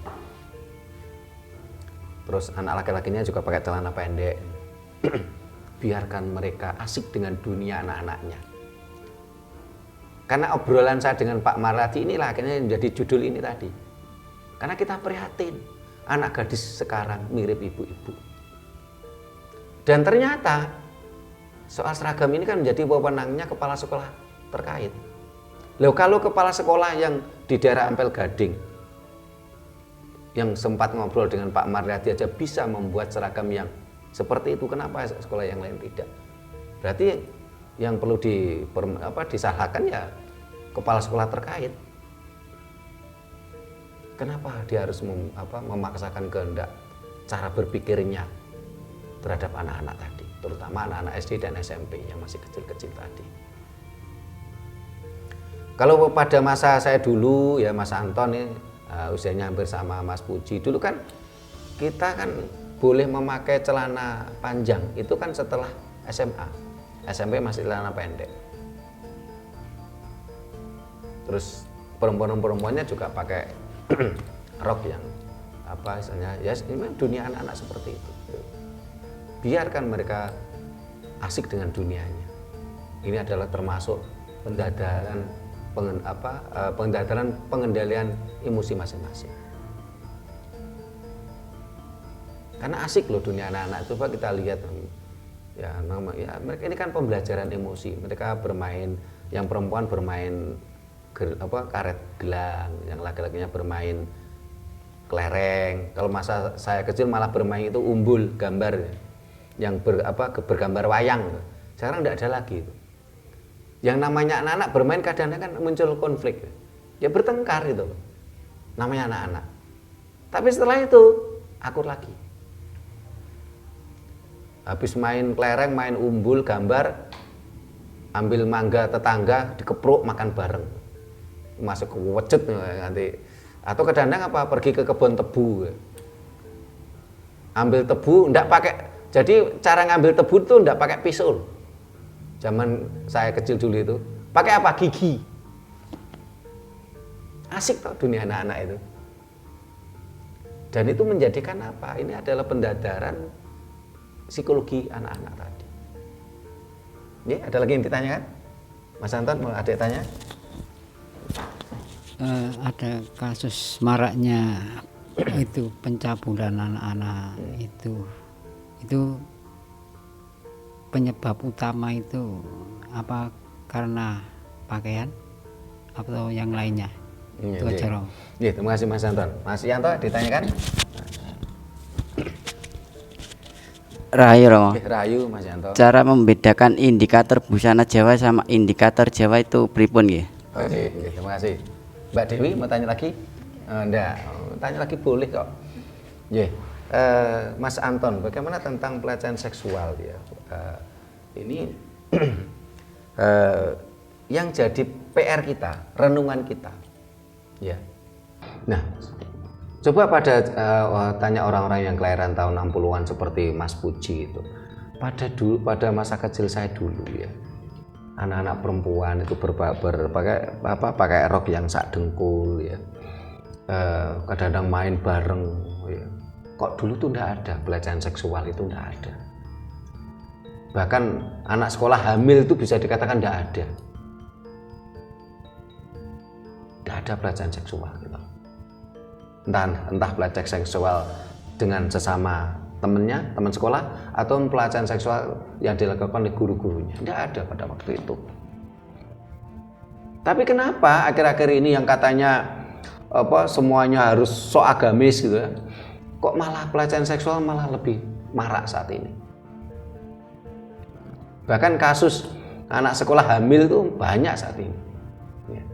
Terus anak laki-lakinya juga pakai celana pendek. Biarkan mereka asik dengan dunia anak-anaknya. Karena obrolan saya dengan Pak Marladi inilah akhirnya menjadi judul ini tadi. Karena kita prihatin, anak gadis sekarang mirip ibu-ibu. Dan ternyata soal seragam ini kan menjadi wewenangnya kepala sekolah terkait. Loh, kalau kepala sekolah yang di daerah Ampel Gading yang sempat ngobrol dengan Pak Marladi aja bisa membuat seragam yang seperti itu, kenapa sekolah yang lain tidak? Berarti yang perlu disalahkan ya kepala sekolah terkait. Kenapa dia harus memaksakan kehendak cara berpikirnya terhadap anak-anak tadi, terutama anak-anak SD dan SMP yang masih kecil-kecil tadi. Kalau pada masa saya dulu ya, Mas Anton ini usianya hampir sama Mas Puji, dulu kan kita kan boleh memakai celana panjang itu kan setelah SMA. SMP masih celana pendek. Terus perempuannya juga pakai rok yang istilahnya ya ini dunia anak-anak seperti itu. Biarkan mereka asik dengan dunianya. Ini adalah termasuk pengendalian emosi masing-masing. Karena asik loh dunia anak-anak. Coba kita lihat ya mereka ini kan pembelajaran emosi. Mereka bermain, yang perempuan bermain karet gelang, yang laki-lakinya bermain kelereng. Kalau masa saya kecil malah bermain itu umbul gambar yang bergambar wayang. Sekarang tidak ada lagi itu. Yang namanya anak-anak bermain kadang-kadang kan muncul konflik, ya bertengkar itu, namanya anak-anak. Tapi setelah itu akur lagi. Habis main kelereng, main umbul, gambar, ambil mangga tetangga, dikepruk, makan bareng, masuk ke wejet nanti. Atau kadang-kadang pergi ke kebun tebu, ambil tebu, enggak pakai. Jadi cara ngambil tebu itu enggak pakai pisau. Zaman saya kecil dulu itu pakai apa? Gigi. Asik kok dunia anak-anak itu. Dan itu menjadikan apa? Ini adalah pendadaran psikologi anak-anak tadi. Ya, ada lagi yang ditanyakan? Mas Anton, mau ada tanya? Ada kasus maraknya itu pencabulan anak-anak itu penyebab utama itu apa, karena pakaian atau yang lainnya? Itu aja, Roh. Iya, terima kasih Mas Anton. Mas Yanto ditanyakan? Rahayu Romo. Rahayu Mas Yanto. Cara membedakan indikator busana Jawa sama indikator Jawa itu pripun nggih? Oke, terima kasih. Mbak Dewi mau tanya lagi? Enggak, tanya lagi boleh kok. Mas Anton, bagaimana tentang pelecehan seksual ya? Ini yang jadi PR kita, renungan kita. Ya. Nah, coba tanya orang-orang yang kelahiran tahun 60-an seperti Mas Puji itu. Pada masa kecil saya dulu ya. Anak-anak perempuan itu pakai rok yang sak dengkul ya. Kadang-kadang main bareng ya. Kok dulu tuh enggak ada pelecehan seksual, itu enggak ada. Bahkan anak sekolah hamil itu bisa dikatakan enggak ada. Enggak ada pelecehan seksual gitu. Entah pelecehan seksual dengan sesama teman sekolah atau pelecehan seksual yang dilakukan oleh guru-gurunya. Enggak ada pada waktu itu. Tapi kenapa akhir-akhir ini yang katanya semuanya harus sok agamis gitu ya, kok malah pelecehan seksual malah lebih marak saat ini? Bahkan kasus anak sekolah hamil itu banyak saat ini. Ya.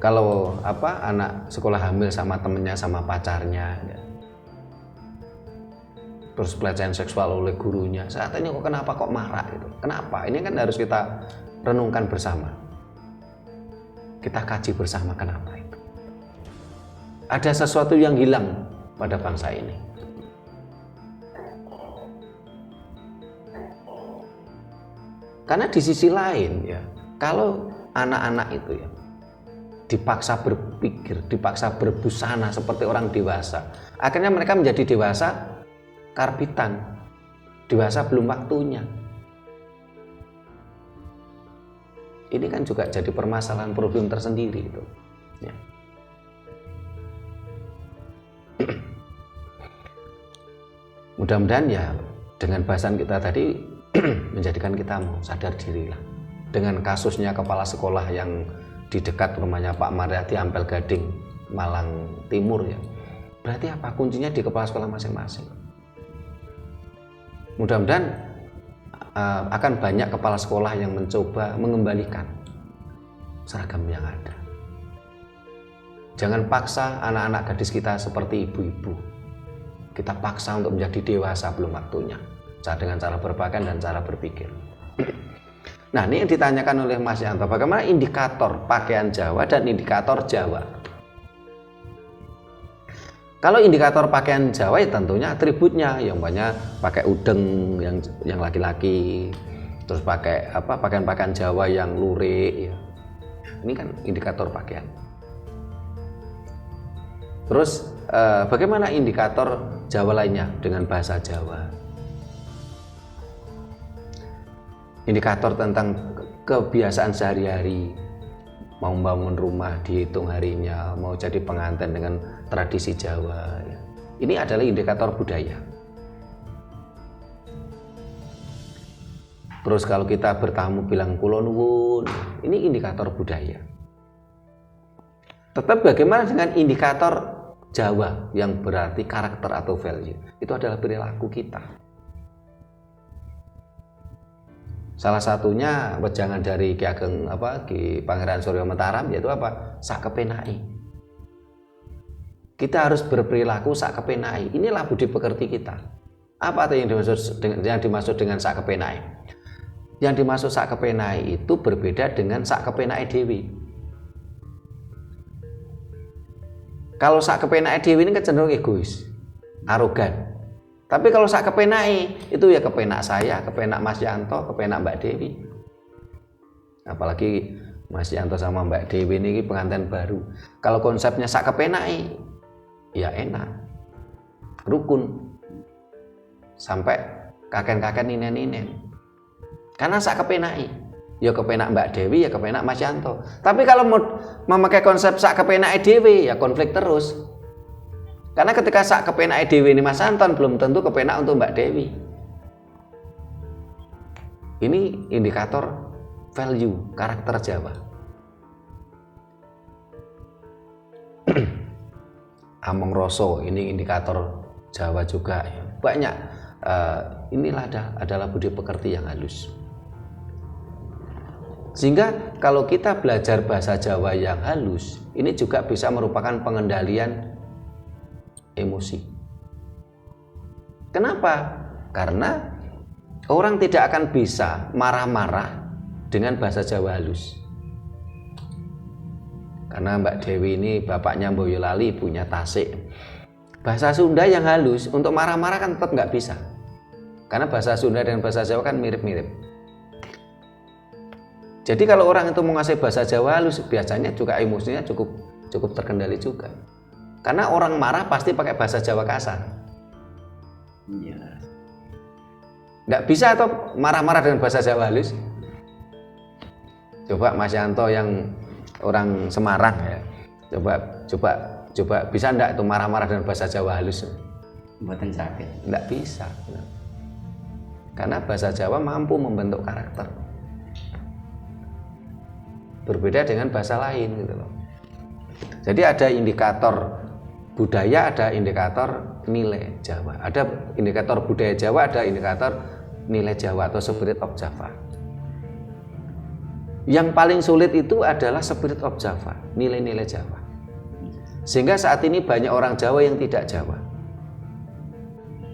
Kalau anak sekolah hamil sama temennya, sama pacarnya, ya. Terus pelecehan seksual oleh gurunya, saat ini kenapa kok marak gitu? Kenapa? Ini kan harus kita renungkan bersama. Kita kaji bersama kenapa itu. Ada sesuatu yang hilang pada bangsa ini. Karena di sisi lain ya, kalau anak-anak itu ya dipaksa berpikir, dipaksa berbusana seperti orang dewasa, akhirnya mereka menjadi dewasa karbitan, dewasa belum waktunya. Ini kan juga jadi permasalahan, problem tersendiri itu. Ya. Mudah-mudahan ya dengan bahasan kita tadi menjadikan kita mau sadar diri lah. Dengan kasusnya kepala sekolah yang di dekat rumahnya Pak Mariati, Ampel Gading, Malang Timur ya. Berarti apa? Kuncinya di kepala sekolah masing-masing. Mudah-mudahan akan banyak kepala sekolah yang mencoba mengembalikan seragam yang ada. Jangan paksa anak-anak gadis kita seperti ibu-ibu. Kita paksa untuk menjadi dewasa belum waktunya, dengan cara berpakaian dan cara berpikir. Nah, ini yang ditanyakan oleh Mas Yanto, bagaimana indikator pakaian Jawa dan indikator Jawa. Kalau indikator pakaian Jawa ya tentunya atributnya, yang banyak pakai udeng yang laki-laki, terus pakai pakaian-pakaian Jawa yang lurik ya. Ini kan indikator pakaian. Terus bagaimana indikator Jawa lainnya dengan bahasa Jawa? Indikator tentang kebiasaan sehari-hari, mau membangun rumah dihitung harinya, mau jadi pengantin dengan tradisi Jawa ya. Ini adalah indikator budaya. Terus kalau kita bertamu bilang kula nuwun, ini indikator budaya. Tetap bagaimana dengan indikator Jawa yang berarti karakter atau value? Itu adalah perilaku kita. Salah satunya wejangan dari Ki Ageng Ki Pangeran Surya Mataram yaitu apa? Sak kepenai. Kita harus berperilaku sak kepenai. Inilah budi pekerti kita. Apa yang dimaksud dengan sak kepenai? Yang dimaksud sak kepenai itu berbeda dengan sak kepenai dewi. Kalau sak kepenai dewi ini cenderung egois, arogan. Tapi kalau sak kepenai itu ya kepenak saya, kepenak Mas Yanto, kepenak Mbak Dewi. Apalagi Mas Yanto sama Mbak Dewi ini pengantin baru. Kalau konsepnya sak kepenai, ya enak, rukun, sampai kakek-kakek ninen-ninen. Karena sak kepenai, ya kepenak Mbak Dewi, ya kepenak Mas Yanto. Tapi kalau mau memakai konsep sak kepenai Dewi, ya konflik terus. Karena ketika sak kepenak Dewi ini Mas Anton, belum tentu kepenak untuk Mbak Dewi. Ini indikator value, karakter Jawa. Among Roso, ini indikator Jawa juga. Banyak. Inilah adalah budi pekerti yang halus. Sehingga kalau kita belajar bahasa Jawa yang halus, ini juga bisa merupakan pengendalian emosi. Kenapa? Karena orang tidak akan bisa marah-marah dengan bahasa Jawa halus. Karena Mbak Dewi ini bapaknya Boyolali, ibunya Tasik. Bahasa Sunda yang halus untuk marah-marah kan tetap nggak bisa. Karena bahasa Sunda dan bahasa Jawa kan mirip-mirip. Jadi kalau orang itu menguasai bahasa Jawa halus, biasanya juga emosinya cukup terkendali juga. Karena orang marah pasti pakai bahasa Jawa kasar. Iya. Nggak bisa atau marah-marah dengan bahasa Jawa halus. Coba Mas Yanto yang orang Semarang ya. Coba bisa enggak itu marah-marah dengan bahasa Jawa halus? Buatan sakit. Enggak bisa. Karena bahasa Jawa mampu membentuk karakter. Berbeda dengan bahasa lain gitu loh. Jadi ada indikator budaya, ada indikator nilai Jawa. Ada indikator budaya Jawa, ada indikator nilai Jawa atau spirit of Java. Yang paling sulit itu adalah spirit of Java, nilai-nilai Jawa. Sehingga saat ini banyak orang Jawa yang tidak Jawa.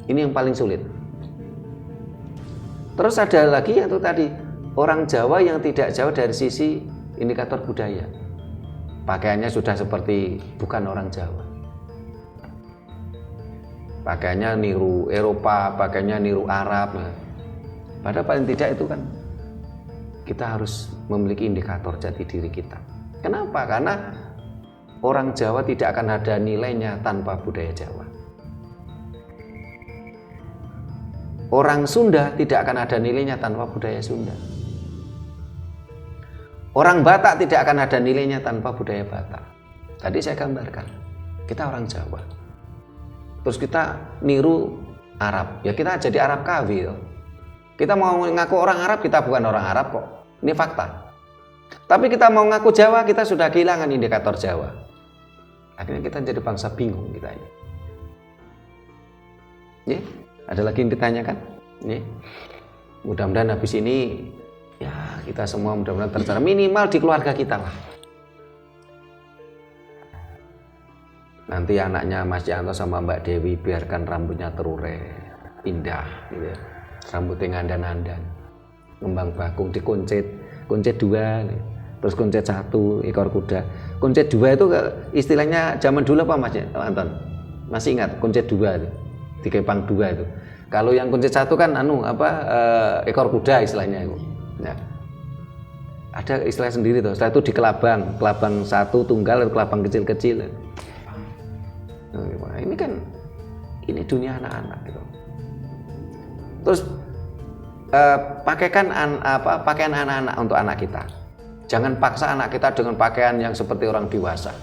Ini yang paling sulit. Terus ada lagi yang itu tadi, orang Jawa yang tidak Jawa dari sisi indikator budaya. Pakaiannya sudah seperti bukan orang Jawa. pakaiannya niru Eropa, pakaiannya niru Arab. Nah, padahal paling tidak itu kan kita harus memiliki indikator jati diri kita. Kenapa? Karena orang Jawa tidak akan ada nilainya tanpa budaya Jawa. Orang Sunda tidak akan ada nilainya tanpa budaya Sunda. Orang Batak tidak akan ada nilainya tanpa budaya Batak. Tadi saya gambarkan, kita orang Jawa. Terus kita niru Arab, ya kita jadi Arab KW. Kita mau ngaku orang Arab, kita bukan orang Arab kok. Ini fakta. Tapi kita mau ngaku Jawa, kita sudah kehilangan indikator Jawa. Akhirnya kita jadi bangsa bingung kita ini. Ya, ada lagi yang ditanyakan? Ya. Mudah-mudahan habis ini ya kita semua mudah-mudahan tercerah, minimal di keluarga kita lah. Nanti anaknya Mas Yanto sama Mbak Dewi biarkan rambutnya terurai, indah gitu ya. Rambutnya ngandan-ngandan, ngembang bakung, dikuncit, kuncit 2, terus kuncit 1 ekor kuda. Kuncit 2 itu istilahnya zaman dulu apa Mas Anton? Masih ingat kuncit 2 itu? Dikepang 2 itu. Kalau yang kuncit 1 kan ekor kuda istilahnya itu. Nah, ada istilah sendiri tuh. Setelah itu di kelabang 1 tunggal, kelabang kecil-kecil. Nah, ini kan dunia anak-anak gitu. Terus pakaikan pakaian anak-anak untuk anak kita. Jangan paksa anak kita dengan pakaian yang seperti orang dewasa.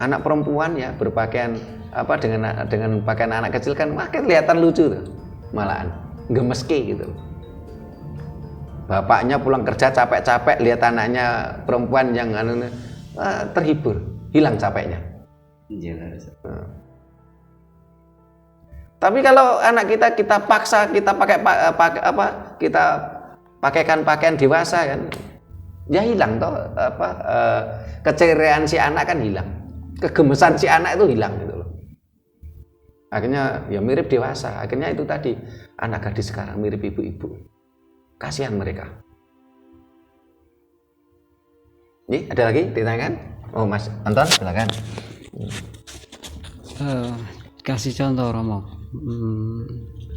Anak perempuan ya berpakaian dengan pakaian anak kecil kan makin kelihatan lucu tuh. Malahan gemeski gitu. Bapaknya pulang kerja capek-capek lihat anaknya perempuan yang terhibur, hilang capeknya. Tapi kalau anak kita paksa, kita kita pakaikan pakaian dewasa kan, ya hilang toh keceriaan si anak kan hilang, kegemesan si anak itu hilang gitu loh. Akhirnya ya mirip dewasa. Akhirnya itu tadi anak gadis sekarang mirip ibu-ibu. Kasihan mereka. Nih ada lagi ditanyakan? Oh Mas Anton silakan. Kasih contoh Romo.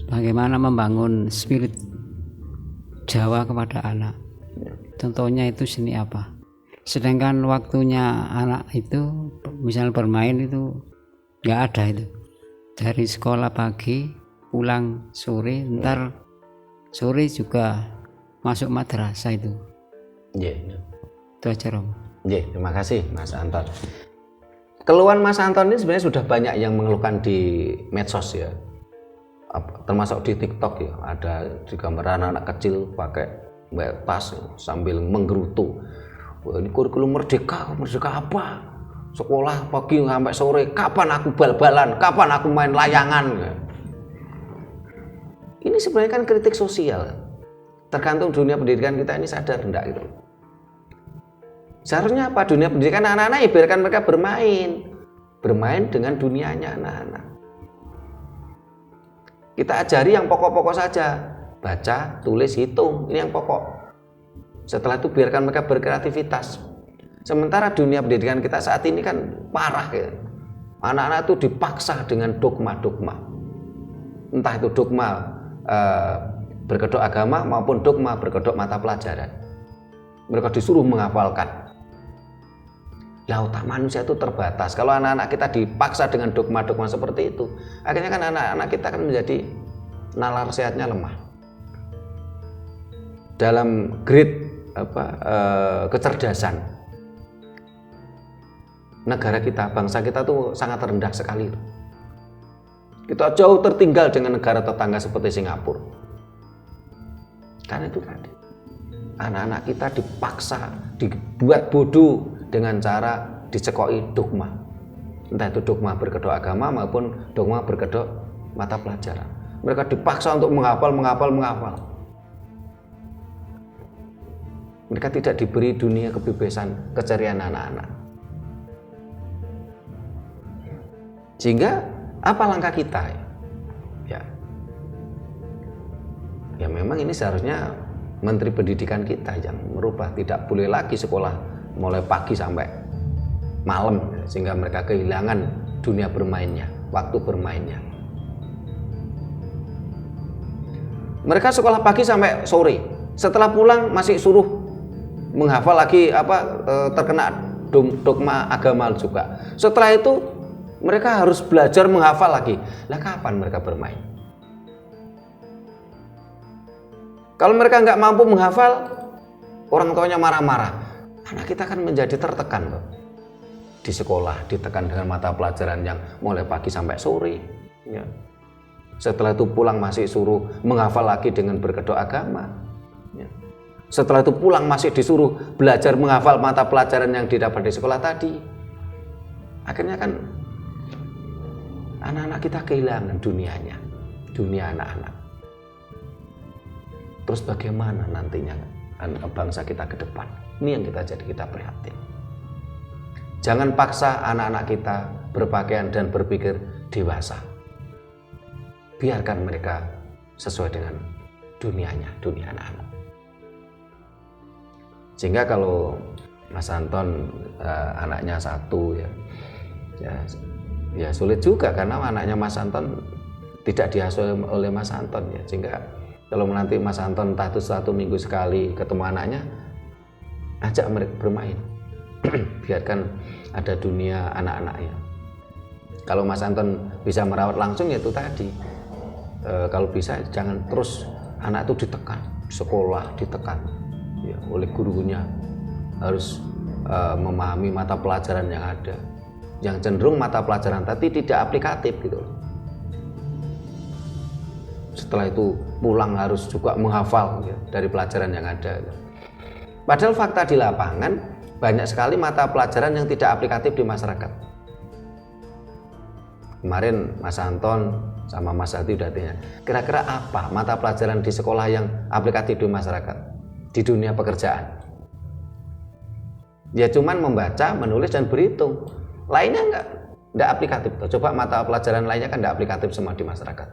Bagaimana membangun spirit Jawa kepada anak. Contohnya itu seni apa? Sedangkan waktunya anak itu misal bermain itu nggak ada itu. Dari sekolah pagi pulang sore, ntar sore juga masuk madrasah itu. Yeah. Itu aja Romo. Terima kasih Mas Anton. Keluhan Mas Anton ini sebenarnya sudah banyak yang mengeluhkan di medsos ya, termasuk di TikTok ya. Ada di gambar anak-anak kecil pakai tas sambil menggerutu. Wah, ini kurikulum merdeka apa? Sekolah pagi sampai sore, kapan aku bal-balan, kapan aku main layangan? Ini sebenarnya kan kritik sosial. Tergantung dunia pendidikan kita ini sadar enggak gitu. Seharusnya apa? Dunia pendidikan anak-anak ya biarkan mereka bermain dengan dunianya anak-anak. Kita ajari yang pokok-pokok saja, baca, tulis, hitung, ini yang pokok. Setelah itu biarkan mereka berkreativitas. Sementara dunia pendidikan kita saat ini kan parah ya. Anak-anak itu dipaksa dengan dogma-dogma. Entah itu dogma berkedok agama maupun dogma berkedok mata pelajaran. Mereka disuruh menghafalkan. Lah otak manusia itu terbatas. Kalau anak-anak kita dipaksa dengan dogma-dogma seperti itu, akhirnya kan anak-anak kita kan menjadi nalar sehatnya lemah. Dalam grade kecerdasan, negara kita, bangsa kita tuh sangat rendah sekali. Kita jauh tertinggal dengan negara tetangga seperti Singapura. Karena itu tadi, anak-anak kita dipaksa, dibuat bodoh dengan cara dicekoi dogma. Entah itu dogma berkedok agama maupun dogma berkedok mata pelajaran. Mereka dipaksa untuk menghafal. Mereka tidak diberi dunia kebebasan, keceriaan anak-anak. Sehingga apa langkah kita? Ya memang ini seharusnya Menteri Pendidikan kita yang merubah. Tidak boleh lagi sekolah mulai pagi sampai malam, sehingga mereka kehilangan dunia bermainnya, waktu bermainnya. Mereka sekolah pagi sampai sore. Setelah pulang masih suruh menghafal lagi terkena dogma agama juga. Setelah itu mereka harus belajar menghafal lagi. Lah kapan mereka bermain? Kalau mereka nggak mampu menghafal, orang tuanya marah-marah. Anak kita kan menjadi tertekan loh. Di sekolah ditekan dengan mata pelajaran yang mulai pagi sampai sore. Ya. Setelah itu pulang masih suruh menghafal lagi dengan berkedok agama. Ya. Setelah itu pulang masih disuruh belajar menghafal mata pelajaran yang didapat di sekolah tadi. Akhirnya kan anak-anak kita kehilangan dunianya, dunia anak-anak. Terus bagaimana nantinya bangsa kita ke depan? Ini yang kita prihatin. Jangan paksa anak-anak kita berpakaian dan berpikir dewasa. Biarkan mereka sesuai dengan dunianya, dunia anak-anak. Sehingga kalau Mas Anton anaknya satu ya sulit juga, karena anaknya Mas Anton tidak diasuh oleh Mas Anton ya. Sehingga kalau nanti Mas Anton entah itu 1 minggu sekali ketemu anaknya, ajak mereka bermain. Biarkan ada dunia anak-anaknya. Kalau Mas Anton bisa merawat langsung ya itu tadi. Kalau bisa jangan terus anak itu ditekan, sekolah ditekan ya, oleh gurunya, harus memahami mata pelajaran yang ada, yang cenderung mata pelajaran tadi tidak aplikatif gitu. Setelah itu pulang harus juga menghafal ya, dari pelajaran yang ada. Padahal fakta di lapangan banyak sekali mata pelajaran yang tidak aplikatif di masyarakat. Kemarin Mas Anton sama Mas Hati udah tanya, kira-kira apa mata pelajaran di sekolah yang aplikatif di masyarakat, di dunia pekerjaan? Ya cuman membaca, menulis, dan berhitung. Lainnya enggak aplikatif. Coba mata pelajaran lainnya kan enggak aplikatif semua di masyarakat.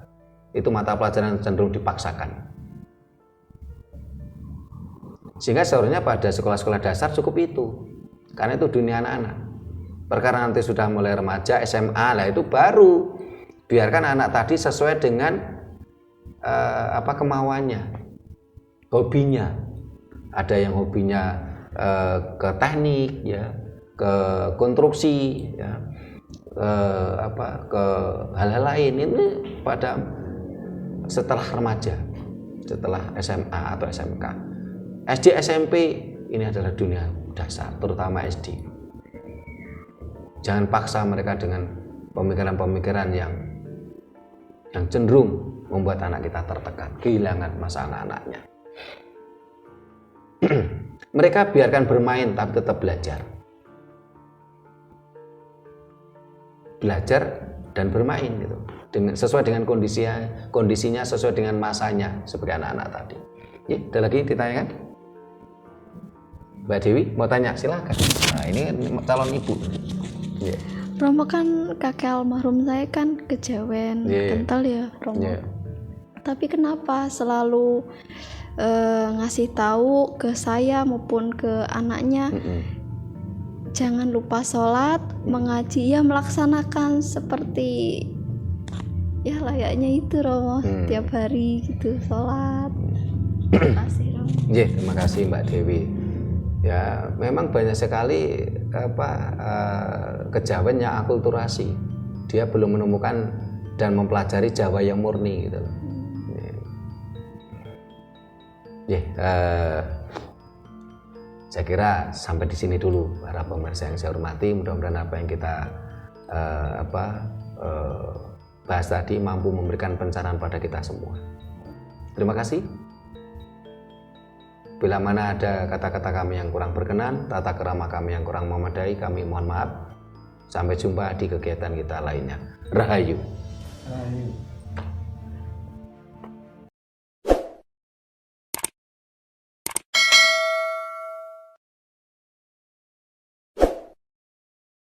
Itu mata pelajaran cenderung dipaksakan. Sehingga seharusnya pada sekolah-sekolah dasar cukup itu, karena itu dunia anak-anak. Perkara nanti sudah mulai remaja, SMA lah itu baru biarkan anak tadi sesuai dengan kemauannya, hobinya. Ada yang hobinya ke teknik ya, ke konstruksi ya, ke hal-hal lain. Ini pada setelah remaja, setelah SMA atau SMK. SD, SMP ini adalah dunia dasar, terutama SD. Jangan paksa mereka dengan pemikiran-pemikiran yang cenderung membuat anak kita tertekan, kehilangan masa anak-anaknya. Mereka biarkan bermain tapi tetap belajar. Belajar dan bermain gitu. Sesuai dengan kondisinya, sesuai dengan masanya, seperti anak-anak tadi. Ya, ada lagi ditanyakan? Mbak Dewi mau tanya, silakan. Nah, ini calon ibu. Yeah. Romo kan kakek almarhum saya kan kejawen, kental ya Romo. Yeah. Tapi kenapa selalu ngasih tahu ke saya maupun ke anaknya, jangan lupa sholat, mengaji, ya melaksanakan seperti ya layaknya itu Romo, tiap hari gitu sholat. Terima kasih Romo. Yeah, terima kasih Mbak Dewi. Ya memang banyak sekali kejawen yang akulturasi, dia belum menemukan dan mempelajari Jawa yang murni gitu. Saya kira sampai di sini dulu para pemirsa yang saya hormati. Mudah-mudahan apa yang kita bahas tadi mampu memberikan pencerahan pada kita semua. Terima kasih. Bila mana ada kata-kata kami yang kurang berkenan, tata kerama kami yang kurang memadai, kami mohon maaf. Sampai jumpa di kegiatan kita lainnya. Rahayu.